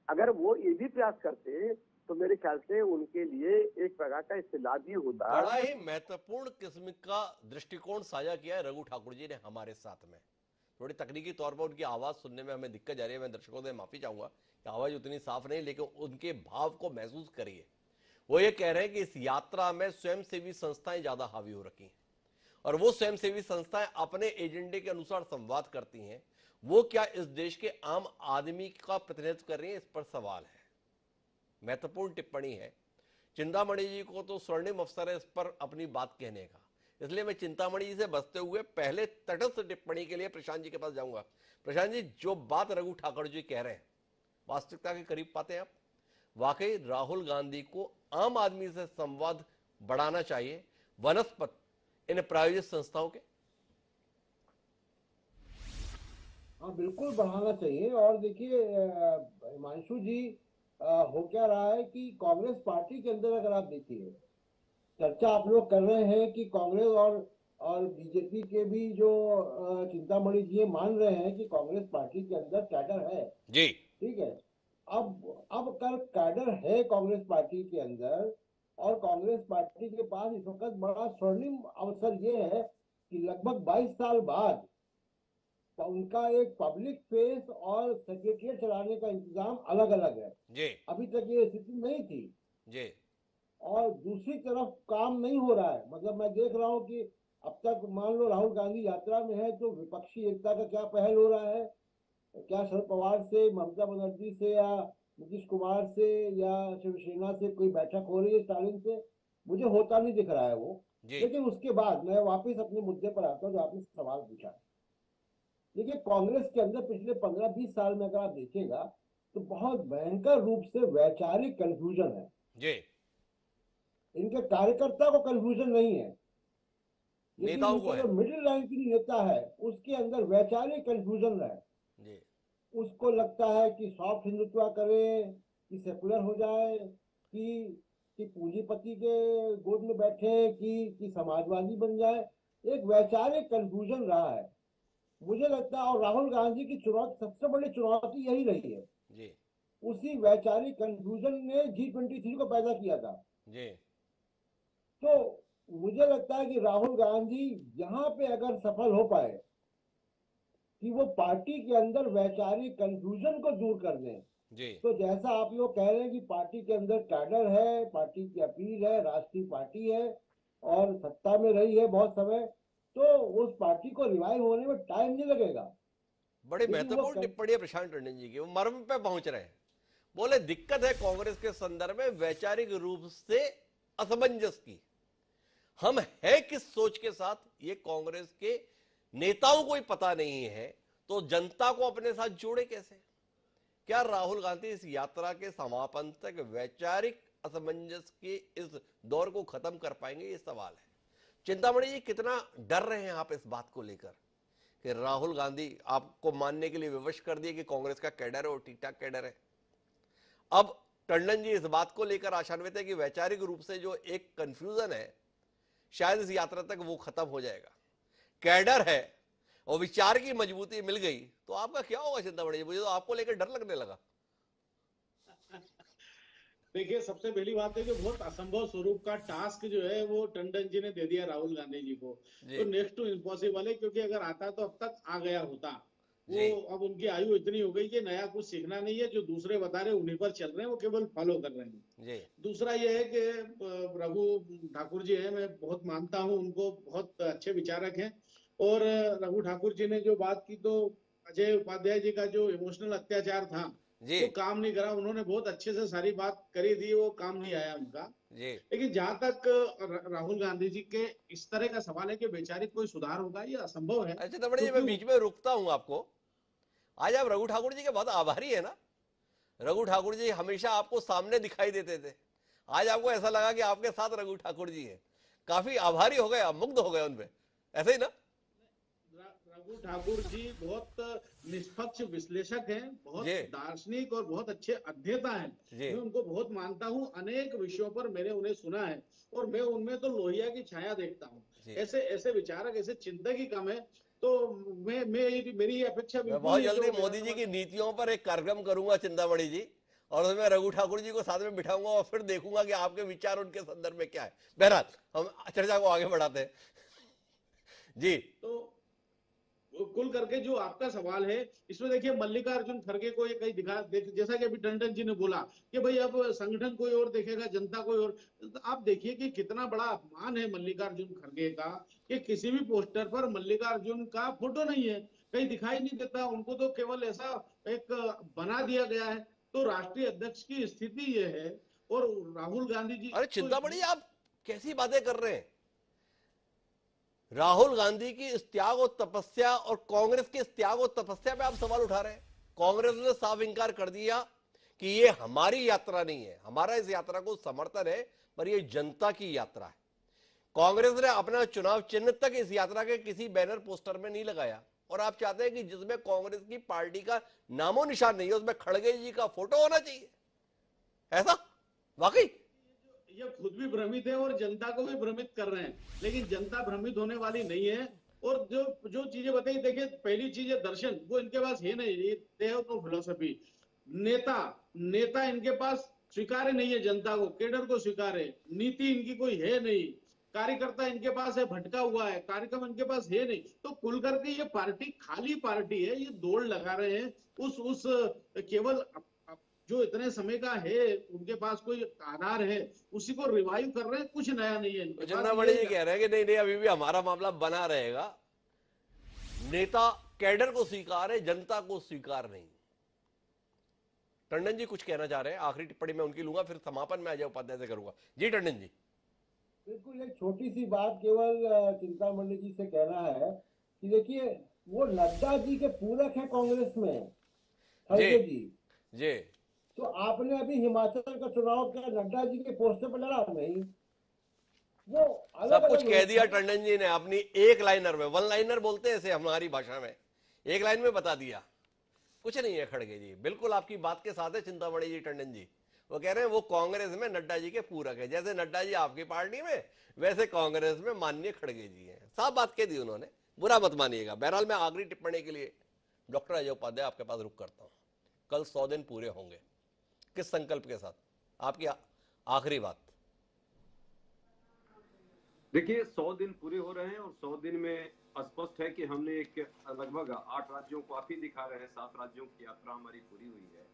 अगर वो ये भी प्रयास करते तो मेरे ख्याल से उनके लिए एक प्रकार का इस्तेलाह भी होता। बड़ा ही महत्वपूर्ण किस्म का दृष्टिकोण साझा किया है रघु ठाकुर जी ने हमारे साथ में। थोड़ी तकनीकी तौर पर उनकी आवाज सुनने में हमें दिक्कत जा रही है, मैं दर्शकों से माफी चाहूंगा कि आवाज उतनी साफ नहीं, लेकिन उनके भाव को महसूस करिए। वो ये कह रहे हैं कि इस यात्रा में स्वयंसेवी संस्थाएं ज्यादा हावी हो रखी हैं और वो स्वयंसेवी संस्थाएं अपने एजेंडे के अनुसार संवाद करती हैं। वो क्या इस देश के आम आदमी का प्रतिनिधित्व कर रही है, इस पर सवाल है। महत्वपूर्ण टिप्पणी है। चिंतामणि जी को तो स्वर्णिम अवसर है इस पर अपनी बात कहने का, इसलिए मैं चिंतामणि जी से बचते हुए पहले तटस्थ टिप्पणी के लिए प्रशांत जी के पास जाऊंगा। प्रशांत जी, जो बात रघु ठाकुर जी कह रहे हैं वास्तविकता के करीब पाते हैं आप? वाकई राहुल गांधी को आम आदमी से संवाद बढ़ाना चाहिए वनस्पत इन प्रायोजित संस्थाओं के? हाँ, बिल्कुल बढ़ाना चाहिए। और देखिए हिमांशु जी, हो क्या रहा है कि कांग्रेस पार्टी के अंदर अगर आप देखिए, चर्चा आप लोग कर रहे हैं कि कांग्रेस और बीजेपी के भी जो चिंतामणि जी मान रहे हैं कि कांग्रेस पार्टी के अंदर कैडर है। जी, ठीक है। अब कर कैडर है कांग्रेस पार्टी के अंदर, और कांग्रेस पार्टी के पास इस वक्त बड़ा स्वर्णिम अवसर ये है कि लगभग 22 साल बाद उनका एक पब्लिक फेस और सेक्रेटरिएट चलाने का इंतजाम अलग अलग है। जी, अभी तक ये स्थिति नहीं थी। जी, और दूसरी तरफ काम नहीं हो रहा है। मतलब मैं देख रहा हूँ कि अब तक मान लो राहुल गांधी यात्रा में है तो विपक्षी एकता का क्या पहल हो रहा है? क्या शरद पवार से, ममता बनर्जी से, या नीतीश कुमार से, या शिवसेना से कोई बैठक हो रही है स्टालिन से? मुझे होता नहीं दिख रहा है वो। जी, लेकिन उसके बाद मैं वापस अपने मुद्दे पर आता हूँ जो आपने सवाल पूछा। देखिए, कांग्रेस के अंदर पिछले 15-20 साल में अगर आप देखिएगा तो बहुत भयंकर रूप से वैचारिक कंफ्यूजन है। जी, इनके कार्यकर्ता को कंफ्यूजन नहीं है, लेकिन नेताओं को इनके है। जो मिडिल रैंक की नेता है उसके अंदर वैचारिक कंफ्यूजन है। जी, उसको लगता है कि सॉफ्ट हिंदुत्व करे, कि सेकुलर हो जाए, कि पूंजीपति के गोद में बैठे, कि समाजवादी बन जाए। एक वैचारिक कंफ्यूजन रहा है मुझे लगता है। और राहुल गांधी की चुनौती, सबसे बड़ी चुनौती यही रही है। जी, उसी वैचारिक कंफ्यूजन ने G23 को पैदा किया था। जी, तो मुझे लगता है कि राहुल गांधी यहाँ पे अगर सफल हो पाए कि वो पार्टी के अंदर वैचारिक कंफ्यूजन को दूर कर दें, जी, तो जैसा आप लोग कह रहे हैं कि पार्टी के अंदर कैडर है, पार्टी की अपील है, राष्ट्रीय पार्टी है और सत्ता में रही है बहुत समय, तो उस पार्टी को रिवाइव होने में टाइम नहीं लगेगा। बड़ी लेकिन वो महत्वपूर्ण टिप्पणी है प्रशांत टंडन जी की। वो मर्म पे पहुंच रहे हैं। बोले दिक्कत है कांग्रेस के संदर्भ में वैचारिक रूप से असमंजस की। हम है किस सोच के साथ ये कांग्रेस के नेताओं को ही पता नहीं है, तो जनता को अपने साथ जोड़े कैसे? क्या राहुल गांधी इस यात्रा के समापन तक वैचारिक असमंजस के इस दौर को खत्म कर पाएंगे? ये सवाल है। चिंतामणि जी, कितना डर रहे हैं आप इस बात को लेकर कि राहुल गांधी आपको मानने के लिए विवश कर दिए कि कांग्रेस का कैडर है और ठीक ठाक कैडर है? अब टंडन जी इस बात को लेकर आशान्वित है कि वैचारिक रूप से जो एक कंफ्यूजन है शायद इस यात्रा तक वो खत्म हो जाएगा। कैडर है और विचार की मजबूती मिल गई तो आपका क्या होगा चिंतामणि जी? मुझे तो आपको लेकर डर लगने लगा। देखिए, सबसे पहली बात है कि बहुत असंभव स्वरूप का टास्क जो है वो टंडन जी ने दे दिया राहुल गांधी जी को। तो नेक्स्ट टू इम्पॉसिबल है, क्योंकि अगर आता तो अब तक आ गया होता। वो अब उनकी आयु इतनी हो गई कि नया कुछ सीखना नहीं है, जो दूसरे बता रहे उन्हीं पर चल रहे हैं, वो केवल फॉलो कर रहे हैं। दूसरा ये है कि रघु ठाकुर जी है, मैं बहुत मानता हूँ उनको, बहुत अच्छे विचारक हैं। और रघु ठाकुर जी ने जो बात की, तो अजय उपाध्याय जी का जो इमोशनल अत्याचार था वो काम नहीं करा। उन्होंने बहुत अच्छे से सारी बात करी थी, वो काम नहीं आया उनका। लेकिन जहां तक राहुल गांधी जी के इस तरह का सवाल है कि वैचारिक कोई सुधार होगा, ये असंभव है। अच्छा चिंतामणि जी, मैं बीच में रुकता हूं आपको। आज आप रघु ठाकुर जी के बहुत आभारी है ना? रघु ठाकुर जी हमेशा आपको सामने दिखाई देते थे, आज आपको ऐसा लगा कि आपके साथ रघु ठाकुर जी हैं। काफी आभारी हो गए आप, मुग्ध हो गए उनपे, ऐसे ही ना? रघु ठाकुर जी बहुत निष्पक्ष विश्लेषक हैं, बहुत दार्शनिक और बहुत अच्छे अध्येता हैं। मैं उनको बहुत मानता हूं। अनेक विषयों पर मैंने उन्हें सुना है और मैं उनमें तो लोहिया की छाया देखता हूं। ऐसे विचारक, ऐसे चिंतक ही कम है। तो मेरी अपेक्षा मैं बहुत जल्दी मोदी जी की नीतियों पर एक कार्यक्रम करूंगा चिंतामणि जी, और उसमें रघु ठाकुर जी को साथ में बिठाऊंगा और फिर देखूंगा कि आपके विचार उनके संदर्भ में क्या है। बहरहाल हम चर्चा को आगे बढ़ाते हैं जी। तो कुल करके जो आपका सवाल है, इसमें देखिए मल्लिकार्जुन खड़गे को ये कहीं जैसा कि अभी टंडन जी ने बोला कि भाई अब संगठन कोई और देखेगा, जनता कोई और। तो आप देखिए कि कितना बड़ा अपमान है मल्लिकार्जुन खड़गे का कि किसी भी पोस्टर पर मल्लिकार्जुन का फोटो नहीं है, कहीं दिखाई नहीं देता। उनको तो केवल ऐसा एक बना दिया गया है। तो राष्ट्रीय अध्यक्ष की स्थिति ये है। और राहुल गांधी जी, अरे चिंतामणि, आप कैसी बातें कर रहे हैं? राहुल गांधी की इस त्याग और तपस्या और कांग्रेस की इस त्याग और तपस्या पे आप सवाल उठा रहे हैं। कांग्रेस ने साफ इंकार कर दिया कि ये हमारी यात्रा नहीं है, हमारा इस यात्रा को समर्थन है, पर ये जनता की यात्रा है। कांग्रेस ने अपना चुनाव चिन्ह तक इस यात्रा के किसी बैनर पोस्टर में नहीं लगाया, और आप चाहते हैं कि जिसमें कांग्रेस की पार्टी का नामो निशान नहीं है उसमें खड़गे जी का फोटो होना चाहिए। ऐसा वाकई ये खुद भी भ्रमित है और जनता को भी भ्रमित कर रहे हैं, लेकिन जनता भ्रमित होने वाली नहीं है। और जो जो चीजें बताई, देखिए पहली चीज है दर्शन, वो इनके पास है नहीं, दे हैव नो फिलोसफी। नेता इनके पास स्वीकार्य नहीं है, जनता को, केडर को स्वीकार्य, नीति इनकी कोई है नहीं, कार्यकर्ता इनके पास है भटका हुआ है, कार्यक्रम इनके पास है नहीं। तो कुल करके ये पार्टी खाली पार्टी है। ये दौड़ लगा रहे हैं उस केवल जो इतने समय का है, उनके पास कोई आधार है, उसी को रिवाइव कर रहे हैं। कुछ नया नहीं है इनके पास। चिंतामणि जी कह रहे हैं कि नहीं नहीं, अभी भी हमारा मामला बना रहेगा, नेता कैडर को स्वीकार है, जनता को स्वीकार नहीं। टंडन जी कुछ कहना चाह रहे हैं, आखिरी टिप्पणी मैं उनकी लूंगा, फिर समापन में अजय उपाध्याय से करूंगा। जी टंडन जी। बिल्कुल एक छोटी सी बात केवल चिंतामणि जी से कहना है कि देखिए, वो नड्डा जी के पूरक है कांग्रेस में, खड़गे जी। तो आपने अभी हिमाचल का चुनाव किया, नड्डा जी के पोस्टर पर लड़ा नहीं, वो सब कुछ कह दिया टंडन जी ने अपनी एक लाइनर में, वन लाइनर बोलते हैं इसे हमारी भाषा में, एक लाइन में बता दिया। कुछ नहीं है खड़गे जी, बिल्कुल आपकी बात के साथ है चिंतामणि जी। टंडन जी वो कह रहे हैं वो कांग्रेस में नड्डा जी के पूरक है, जैसे नड्डा जी आपकी पार्टी में, वैसे कांग्रेस में माननीय खड़गे जी हैं। साफ बात कह दी उन्होंने, बुरा मत मानिएगा। बहरहाल मैं आखिरी टिप्पणी के लिए डॉक्टर अजय उपाध्याय आपके पास रुक करता हूं। कल 100 दिन पूरे होंगे, किस संकल्प के साथ? आपकी आखिरी बात। देखिए 100 दिन पूरे हो रहे हैं और 100 दिन में स्पष्ट है कि हमने एक लगभग 8 राज्यों को आप ही दिखा रहे हैं, 7 राज्यों की यात्रा हमारी पूरी हुई है।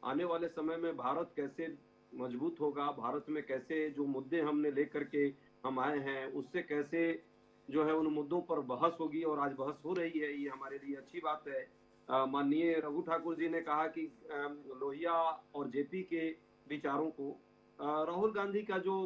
आने वाले समय में भारत कैसे मजबूत होगा, भारत में कैसे जो मुद्दे हमने लेकर के हम आए हैं उससे कैसे जो है उन मुद्दों पर बहस होगी, और आज बहस हो रही है, ये हमारे लिए अच्छी बात है। माननीय रघु ठाकुर जी ने कहा कि लोहिया और जेपी के विचारों को, राहुल गांधी का जो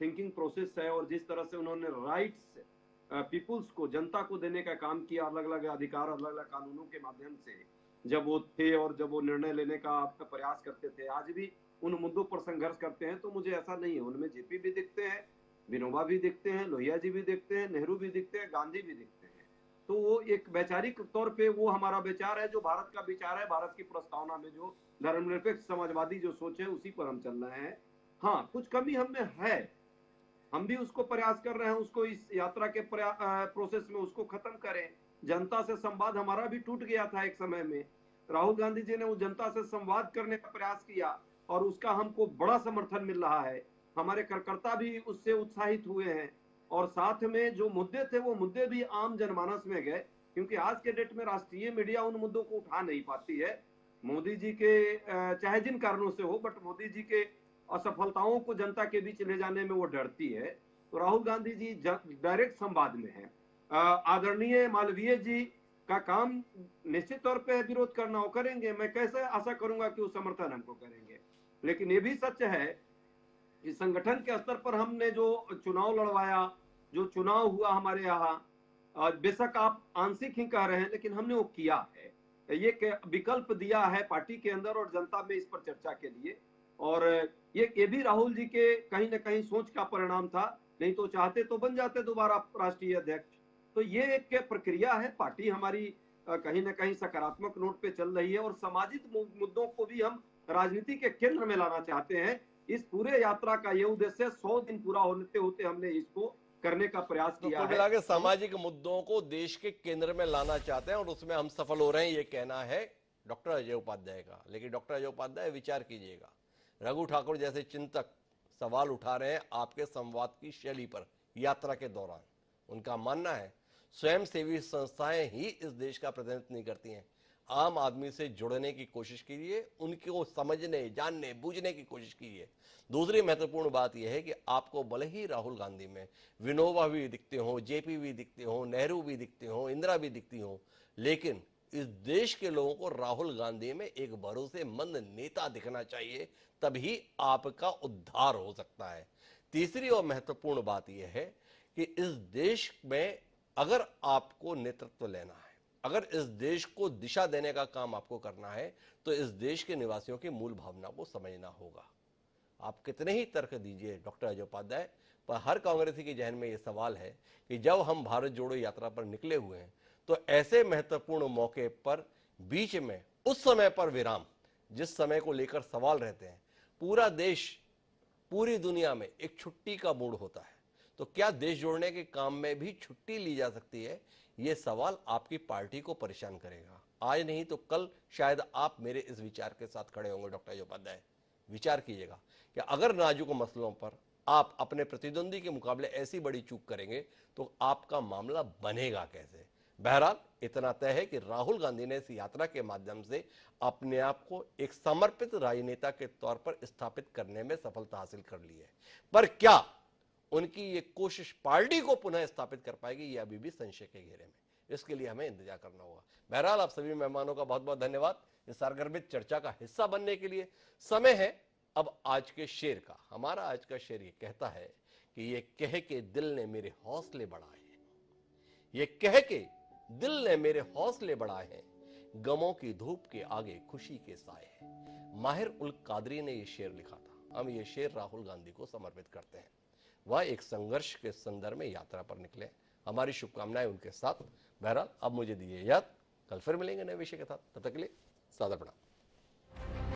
थिंकिंग प्रोसेस है और जिस तरह से उन्होंने राइट्स पीपुल्स को, जनता को देने का काम किया, अलग अलग अधिकार अलग अलग कानूनों के माध्यम से जब वो थे और जब वो निर्णय लेने का प्रयास करते थे, आज भी उन मुद्दों पर संघर्ष करते हैं। तो मुझे ऐसा नहीं है, उनमें जेपी भी दिखते हैं, विनोबा भी दिखते हैं, लोहिया जी भी दिखते हैं, नेहरू भी दिखते हैं, गांधी भी दिखते हैं। तो वो एक वैचारिक तौर पे वो हमारा विचार है, जो भारत का विचार है, भारत की प्रस्तावना में जो धर्मनिरपेक्ष समाजवादी जो सोच है उसी पर हम चल रहे हैं। हाँ, कुछ कमी हमें है, हम भी उसको प्रयास कर रहे हैं, उसको इस यात्रा के प्रोसेस में उसको खत्म करें। जनता से संवाद हमारा भी टूट गया था एक समय में, राहुल गांधी जी ने उस जनता से संवाद करने का प्रयास किया और उसका हमको बड़ा समर्थन मिल रहा है। हमारे कार्यकर्ता भी उससे उत्साहित हुए हैं और साथ में जो मुद्दे थे वो मुद्दे भी आम जनमानस में गए, क्योंकि आज के डेट में राष्ट्रीय मीडिया उन मुद्दों को उठा नहीं पाती है। मोदी जी के चाहे जिन कारणों से हो, बट मोदी जी के असफलताओं को जनता के बीच ले जाने में वो डरती है। तो राहुल गांधी जी डायरेक्ट संवाद में है। आदरणीय मालवीय जी का काम निश्चित तौर पे विरोध करना हो, करेंगे, मैं कैसे आशा करूंगा कि वो समर्थन हमको करेंगे। लेकिन ये भी सच है कि संगठन के स्तर पर हमने जो चुनाव लड़वाया, जो चुनाव हुआ हमारे यहाँ, बेशक आप आंशिक ही कह रहे हैं, लेकिन हमने वो किया है, ये विकल्प दिया है पार्टी के अंदर और जनता में इस पर चर्चा के लिए। और ये भी राहुल जी के कहीं ना कहीं सोच का परिणाम था, नहीं तो चाहते तो बन जाते दोबारा राष्ट्रीय अध्यक्ष। तो ये एक प्रक्रिया है, पार्टी हमारी कहीं ना कहीं सकारात्मक नोट पे चल रही है और सामाजिक मुद्दों को भी हम राजनीति के केंद्र में लाना चाहते हैं। इस पूरे यात्रा का ये उद्देश्य 100 दिन पूरा होते होते हमने इसको करने का प्रयास किया है। मिला के सामाजिक मुद्दों को देश के केंद्र में लाना चाहते हैं और उसमें हम सफल हो रहे हैं, ये कहना है डॉक्टर अजय उपाध्याय का। लेकिन डॉक्टर अजय उपाध्याय विचार कीजिएगा, रघु ठाकुर जैसे चिंतक सवाल उठा रहे हैं आपके संवाद की शैली पर यात्रा के दौरान। उनका मानना है स्वयंसेवी संस्थाएं ही इस देश का प्रतिनिधित्व नहीं करती हैं। आम आदमी से जुड़ने की कोशिश कीजिए, उनको समझने, जानने, बूझने की कोशिश कीजिए। दूसरी महत्वपूर्ण बात यह है कि आपको भले ही राहुल गांधी में विनोबा भी दिखते हो, जेपी भी दिखते हो, नेहरू भी दिखते हो, इंदिरा भी दिखती हो, लेकिन इस देश के लोगों को राहुल गांधी में एक भरोसेमंद नेता दिखना चाहिए, तभी आपका उद्धार हो सकता है। तीसरी और महत्वपूर्ण बात यह है कि इस देश में अगर आपको नेतृत्व लेना है, अगर इस देश को दिशा देने का काम आपको करना है, तो इस देश के निवासियों की मूल भावना को समझना होगा। आप कितने ही तर्क दीजिए डॉक्टर अजय उपाध्याय, पर हर कांग्रेसी के जहन में यह सवाल है कि जब हम भारत जोड़ो यात्रा पर निकले हुए हैं, तो ऐसे महत्वपूर्ण मौके पर बीच में उस समय पर विराम, जिस समय को लेकर सवाल रहते हैं, पूरा देश, पूरी दुनिया में एक छुट्टी का मूड होता है, तो क्या देश जोड़ने के काम में भी छुट्टी ली जा सकती है? ये सवाल आपकी पार्टी को परेशान करेगा। आज नहीं तो कल शायद आप मेरे इस विचार के साथ खड़े होंगे। डॉक्टर उपाध्याय, विचार कीजिएगा कि अगर नाजुक मसलों पर आप अपने प्रतिद्वंदी के मुकाबले ऐसी बड़ी चूक करेंगे तो आपका मामला बनेगा कैसे? बहरहाल इतना तय है कि राहुल गांधी ने इस यात्रा के माध्यम से अपने आप को एक समर्पित राजनेता के तौर पर स्थापित करने में सफलता हासिल कर ली है, पर क्या उनकी ये कोशिश पार्टी को पुनः स्थापित कर पाएगी, ये अभी भी संशय के घेरे में। इसके लिए हमें इंतजार करना होगा। बहरहाल आप सभी मेहमानों का बहुत बहुत धन्यवाद इस सरगर्भित चर्चा का हिस्सा बनने के लिए। समय है अब आज के शेर का। हमारा आज का शेर ये कहता है कि ये कह के दिल ने मेरे हौसले बढ़ाए हैं, ये कह के दिल ने मेरे हौसले बढ़ाए हैं, गमों की धूप के आगे खुशी के साए हैं। माहिर उल कादरी ने ये शेर लिखा था। हम ये शेर राहुल गांधी को समर्पित करते हैं। वह एक संघर्ष के संदर्भ में यात्रा पर निकले। हमारी शुभकामनाएं उनके साथ। बहरहाल अब मुझे दीजिए याद, कल फिर मिलेंगे नए विषय के साथ। तब तक के लिए सादर प्रणाम।